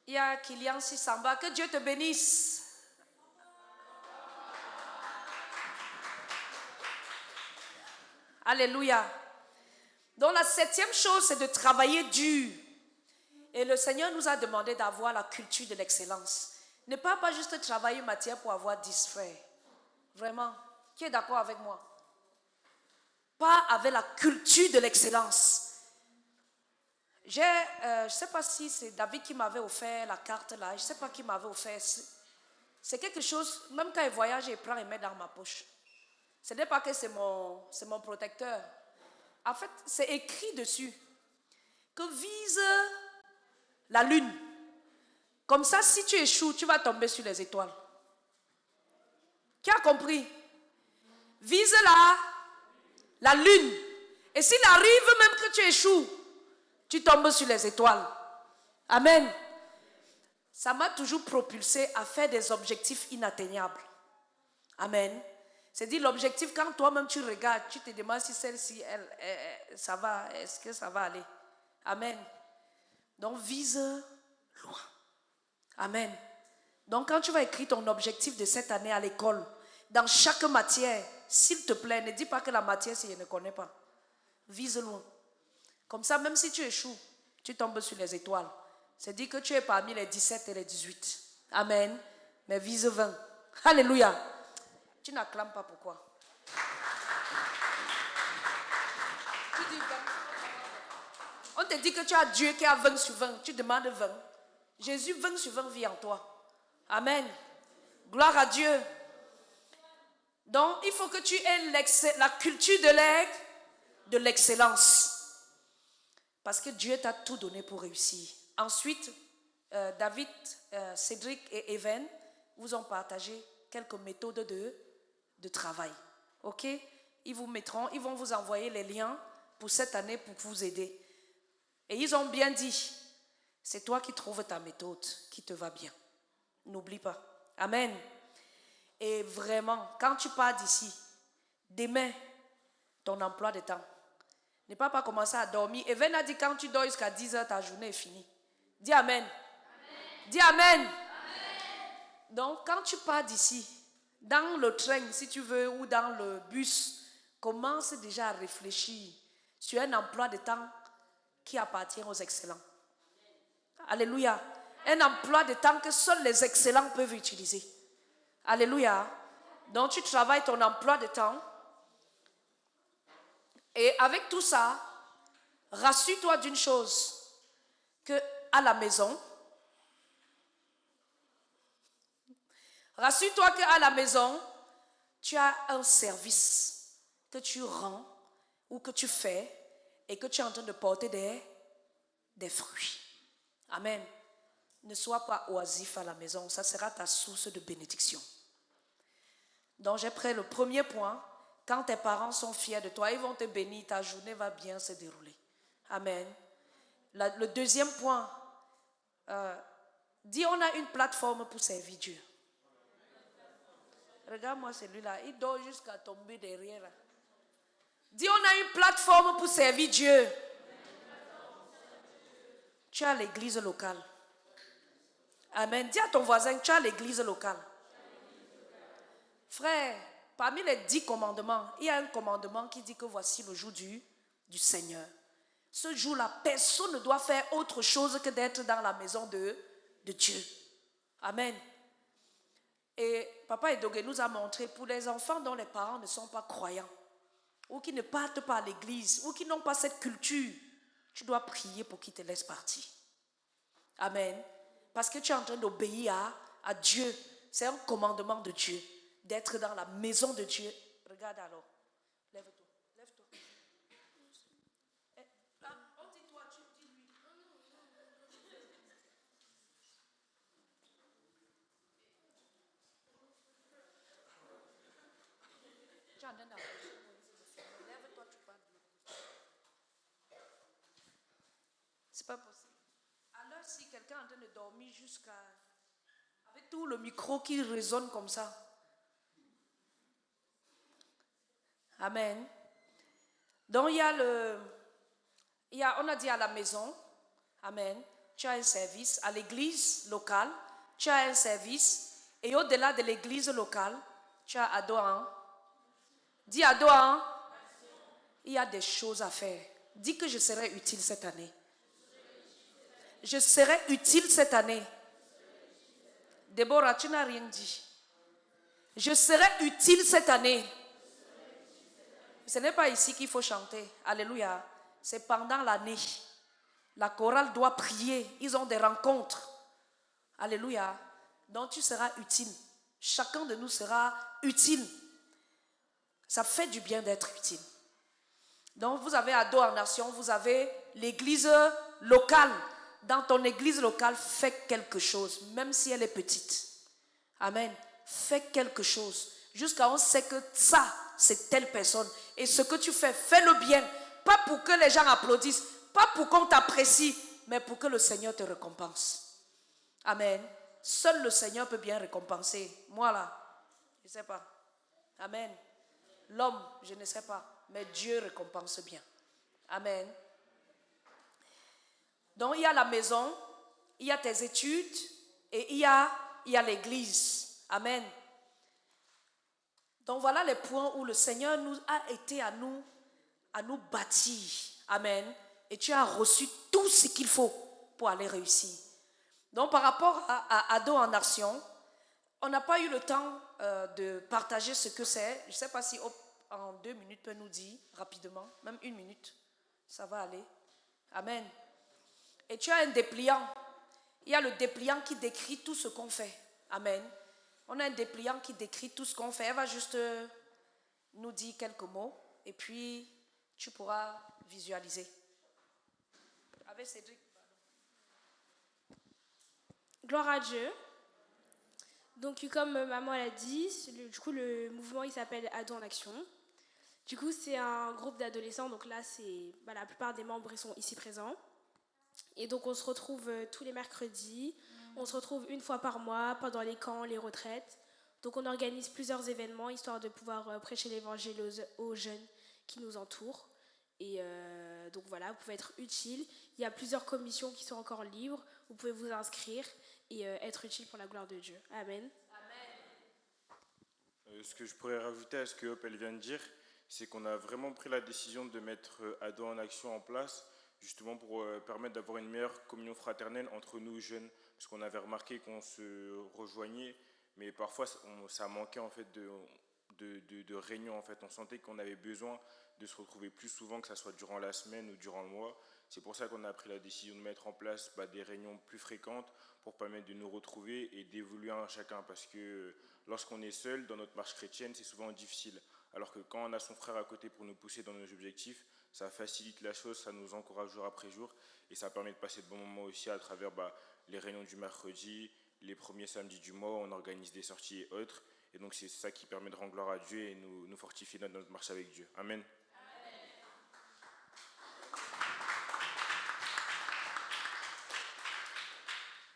[SPEAKER 2] Il y a Kylian Sissamba, que Dieu te bénisse. Alléluia. Donc la 7e chose, c'est de travailler dur. Et le Seigneur nous a demandé d'avoir la culture de l'excellence. Ne pas juste travailler matière pour avoir 10 frères. Vraiment. Qui est d'accord avec moi? Pas avec la culture de l'excellence. Je ne sais pas si c'est David qui m'avait offert la carte là. Je ne sais pas qui m'avait offert. C'est quelque chose, même quand il voyage, il prend et met dans ma poche. Ce n'est pas que c'est mon protecteur. En fait, c'est écrit dessus que vise la lune. Comme ça, si tu échoues, tu vas tomber sur les étoiles. Qui a compris? Vise la lune. Et s'il arrive même que tu échoues, tu tombes sur les étoiles. Amen. Ça m'a toujours propulsé à faire des objectifs inatteignables. Amen. C'est-à-dire l'objectif, quand toi-même tu regardes, tu te demandes si celle-ci, ça va, est-ce que ça va aller? Amen. Donc vise loin. Amen. Donc quand tu vas écrire ton objectif de cette année à l'école, dans chaque matière, s'il te plaît, ne dis pas que la matière, si je ne connais pas. Vise loin. Comme ça, même si tu échoues, tu tombes sur les étoiles. C'est-à-dire que tu es parmi les 17 et les 18. Amen. Mais vise 20. Alléluia. Tu n'acclames pas, pourquoi? Tu dis 20. On te dit que tu as Dieu qui a 20 sur 20. Tu demandes 20. Jésus, 20 sur 20 vit en toi. Amen. Gloire à Dieu. Donc, il faut que tu aies la culture de l'excellence. Parce que Dieu t'a tout donné pour réussir. Ensuite, David, Cédric et Even vous ont partagé quelques méthodes de travail. Ok? Ils vont vous envoyer les liens pour cette année pour vous aider. Et ils ont bien dit, c'est toi qui trouves ta méthode qui te va bien. N'oublie pas. Amen. Et vraiment, quand tu pars d'ici, demain, ton emploi de temps, ne pas commencer à dormir. Even a dit, quand tu dors jusqu'à 10h, ta journée est finie. Dis amen. Amen. Dis amen. Amen. Donc, quand tu pars d'ici, dans le train, si tu veux, ou dans le bus, commence déjà à réfléchir sur un emploi de temps qui appartient aux excellents. Alléluia. Un emploi de temps que seuls les excellents peuvent utiliser. Alléluia. Donc, tu travailles ton emploi de temps. Et avec tout ça, rassure-toi d'une chose, que à la maison, tu as un service que tu rends ou que tu fais et que tu es en train de porter des fruits. Amen. Ne sois pas oisif à la maison, ça sera ta source de bénédiction. Donc j'ai pris le premier point. Quand tes parents sont fiers de toi, ils vont te bénir, ta journée va bien se dérouler. Amen. Le deuxième point, dis on a une plateforme pour servir Dieu. Regarde-moi celui-là, il dort jusqu'à tomber derrière. Dis on a une plateforme pour servir Dieu. Tu as l'église locale. Amen. Dis à ton voisin, tu as l'église locale. Frère, Parmi les 10 commandements, il y a un commandement qui dit que voici le jour du Seigneur. Ce jour-là, personne ne doit faire autre chose que d'être dans la maison de Dieu. Amen. Et Papa Edoge nous a montré pour les enfants dont les parents ne sont pas croyants, ou qui ne partent pas à l'église, ou qui n'ont pas cette culture, tu dois prier pour qu'ils te laissent partir. Amen. Parce que tu es en train d'obéir à Dieu. C'est un commandement de Dieu, d'être dans la maison de Dieu. Regarde alors. Lève-toi. Lève-toi. On dit toi, tu dis lui. Tu es en train d'approcher. Lève-toi, tu parles. C'est pas possible. Alors si quelqu'un est en train de dormir jusqu'à... avec tout le micro qui résonne comme ça. Amen. Donc on a dit à la maison, amen, tu as un service. À l'église locale, tu as un service. Et au-delà de l'église locale, tu as Adoan. Dis Adoan, il y a des choses à faire. Dis que je serai utile cette année. Je serai utile cette année. Déborah, tu n'as rien dit. Je serai utile cette année. Ce n'est pas ici qu'il faut chanter. Alléluia. C'est pendant l'année. La chorale doit prier. Ils ont des rencontres. Alléluia. Donc tu seras utile. Chacun de nous sera utile. Ça fait du bien d'être utile. Donc vous avez Ado en Nation, vous avez l'église locale. Dans ton église locale, fais quelque chose, même si elle est petite. Amen. Fais quelque chose. Jusqu'à on sait que ça, c'est telle personne. Et ce que tu fais, fais-le bien. Pas pour que les gens applaudissent, pas pour qu'on t'apprécie, mais pour que le Seigneur te récompense. Amen. Seul le Seigneur peut bien récompenser. Moi là, je ne sais pas. Amen. L'homme, je ne sais pas. Mais Dieu récompense bien. Amen. Donc il y a la maison, il y a tes études et il y a l'église. Amen. Donc voilà les points où le Seigneur nous a été à nous bâtir. Amen. Et tu as reçu tout ce qu'il faut pour aller réussir. Donc par rapport à Ado en Action, on n'a pas eu le temps de partager ce que c'est. Je ne sais pas si en 2 minutes peut nous dire rapidement, même 1 minute, ça va aller. Amen. Et tu as un dépliant. Il y a le dépliant qui décrit tout ce qu'on fait. Amen. On a un dépliant qui décrit tout ce qu'on fait. Elle va juste nous dire quelques mots et puis tu pourras visualiser. Avec Cédric.
[SPEAKER 3] Gloire à Dieu. Donc comme maman l'a dit, du coup le mouvement il s'appelle Ado en Action. Du coup c'est un groupe d'adolescents. Donc là c'est la plupart des membres ils sont ici présents. Et donc on se retrouve tous les mercredis, on se retrouve 1 fois par mois pendant les camps, les retraites. Donc on organise plusieurs événements histoire de pouvoir prêcher l'évangile aux jeunes qui nous entourent. Et donc voilà, vous pouvez être utile. Il y a plusieurs commissions qui sont encore libres, vous pouvez vous inscrire et être utile pour la gloire de Dieu. Amen.
[SPEAKER 5] Ce que je pourrais rajouter à ce que Hope elle vient de dire, c'est qu'on a vraiment pris la décision de mettre Ado en Action en place, justement pour permettre d'avoir une meilleure communion fraternelle entre nous jeunes, parce qu'on avait remarqué qu'on se rejoignait, mais parfois ça manquait en fait de réunions. En fait, on sentait qu'on avait besoin de se retrouver plus souvent, que ce soit durant la semaine ou durant le mois. C'est pour ça qu'on a pris la décision de mettre en place des réunions plus fréquentes pour permettre de nous retrouver et d'évoluer en chacun, parce que lorsqu'on est seul dans notre marche chrétienne, c'est souvent difficile. Alors que quand on a son frère à côté pour nous pousser dans nos objectifs, ça facilite la chose, ça nous encourage jour après jour et ça permet de passer de bons moments aussi à travers les réunions du mercredi, les premiers samedis du mois, on organise des sorties et autres. Et donc c'est ça qui permet de rendre gloire à Dieu et nous fortifier dans notre marche avec Dieu. Amen.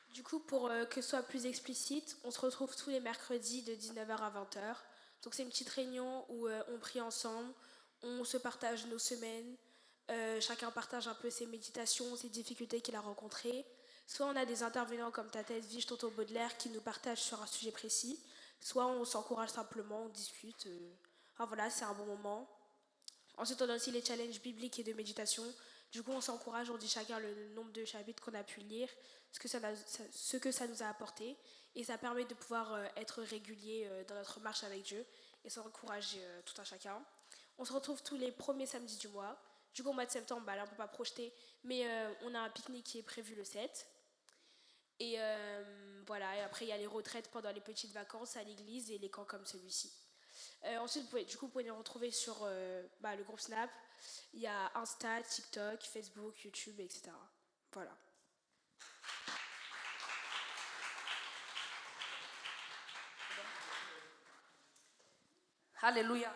[SPEAKER 3] Du coup, pour que ce soit plus explicite, on se retrouve tous les mercredis de 19h à 20h. Donc c'est une petite réunion où on prie ensemble, on se partage nos semaines, chacun partage un peu ses méditations, ses difficultés qu'il a rencontrées. Soit on a des intervenants comme Tata Edwige, Tonton Baudelaire qui nous partagent sur un sujet précis, soit on s'encourage simplement, on discute. Voilà, c'est un bon moment. Ensuite, on a aussi les challenges bibliques et de méditation. Du coup, on s'encourage, on dit chacun le nombre de chapitres qu'on a pu lire, ce que ça nous a apporté. Et ça permet de pouvoir être régulier dans notre marche avec Dieu et s'encourager tout un chacun. On se retrouve tous les premiers samedis du mois. Du coup, au mois de septembre, là, on ne peut pas projeter, mais on a un pique-nique qui est prévu le 7. Et voilà, et après, il y a les retraites pendant les petites vacances à l'église et les camps comme celui-ci. Ensuite, vous pouvez nous retrouver sur le groupe Snap. Il y a Insta, TikTok, Facebook, YouTube, etc. Voilà.
[SPEAKER 2] Alléluia.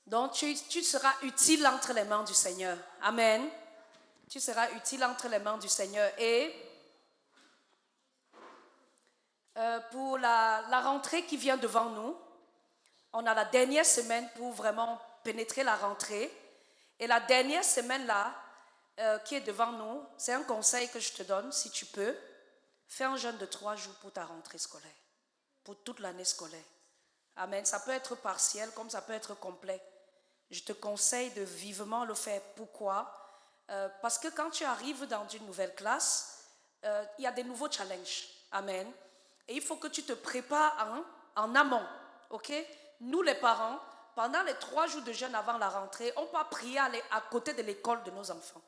[SPEAKER 2] Donc, tu seras utile entre les mains du Seigneur. Amen. Tu seras utile entre les mains du Seigneur. Et pour la rentrée qui vient devant nous, on a la dernière semaine pour vraiment pénétrer la rentrée. Et la dernière semaine là, qui est devant nous, c'est un conseil que je te donne, si tu peux, fais un jeûne de 3 jours pour ta rentrée scolaire, pour toute l'année scolaire. Amen. Ça peut être partiel comme ça peut être complet. Je te conseille de vivement le faire. Pourquoi? Parce que quand tu arrives dans une nouvelle classe, il y a des nouveaux challenges. Amen. Et il faut que tu te prépares en amont. Ok? Nous les parents, pendant les 3 jours de jeûne avant la rentrée, on va prier à côté de l'école de nos enfants.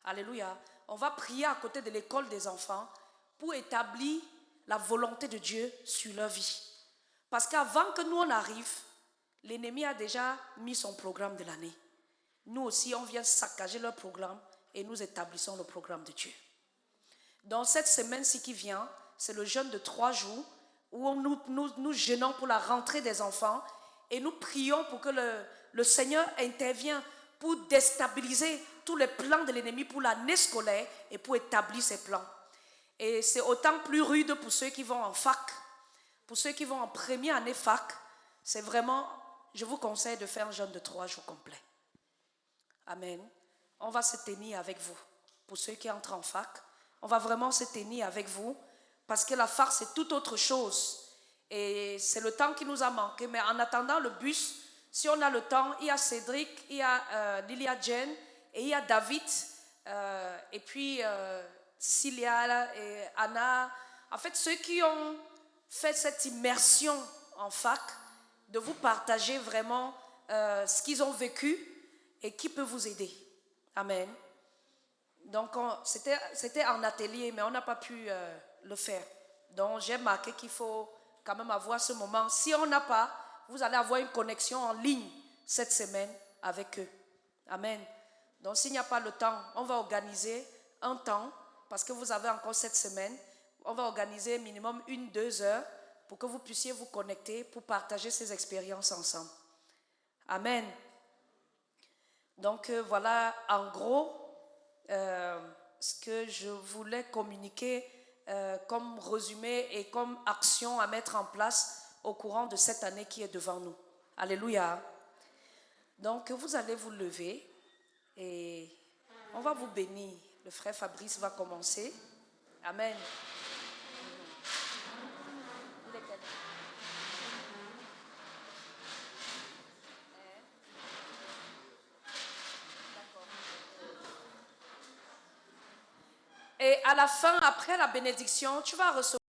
[SPEAKER 2] Alléluia. On va prier à côté de l'école des enfants pour établir la volonté de Dieu sur leur vie. Parce qu'avant que nous on arrive, l'ennemi a déjà mis son programme de l'année. Nous aussi, on vient saccager leur programme et nous établissons le programme de Dieu. Dans cette semaine-ci qui vient, c'est le jeûne de 3 jours où nous jeûnons pour la rentrée des enfants et nous prions pour que le Seigneur intervienne pour déstabiliser tous les plans de l'ennemi pour l'année scolaire et pour établir ses plans. Et c'est autant plus rude pour ceux qui vont en fac. Pour ceux qui vont en première année fac, c'est vraiment, je vous conseille de faire un jeûne de 3 jours complet. Amen. On va se tenir avec vous. Pour ceux qui entrent en fac, on va vraiment se tenir avec vous parce que la fac, c'est toute autre chose. Et c'est le temps qui nous a manqué. Mais en attendant le bus, si on a le temps, il y a Cédric, il y a Lilia Jen et il y a David et puis Cilia et Anna. En fait, ceux qui ont fait cette immersion en fac, de vous partager vraiment ce qu'ils ont vécu et qui peut vous aider. Amen. Donc, c'était en atelier, mais on n'a pas pu le faire. Donc, j'ai marqué qu'il faut quand même avoir ce moment. Si on n'a pas, vous allez avoir une connexion en ligne cette semaine avec eux. Amen. Donc, s'il n'y a pas le temps, on va organiser un temps, parce que vous avez encore cette semaine, on va organiser minimum 1-2 heures pour que vous puissiez vous connecter pour partager ces expériences ensemble. Amen. Donc voilà en gros ce que je voulais communiquer comme résumé et comme action à mettre en place au courant de cette année qui est devant nous. Alléluia. Donc vous allez vous lever et on va vous bénir. Le frère Fabrice va commencer. Amen. Et à la fin, après la bénédiction, tu vas recevoir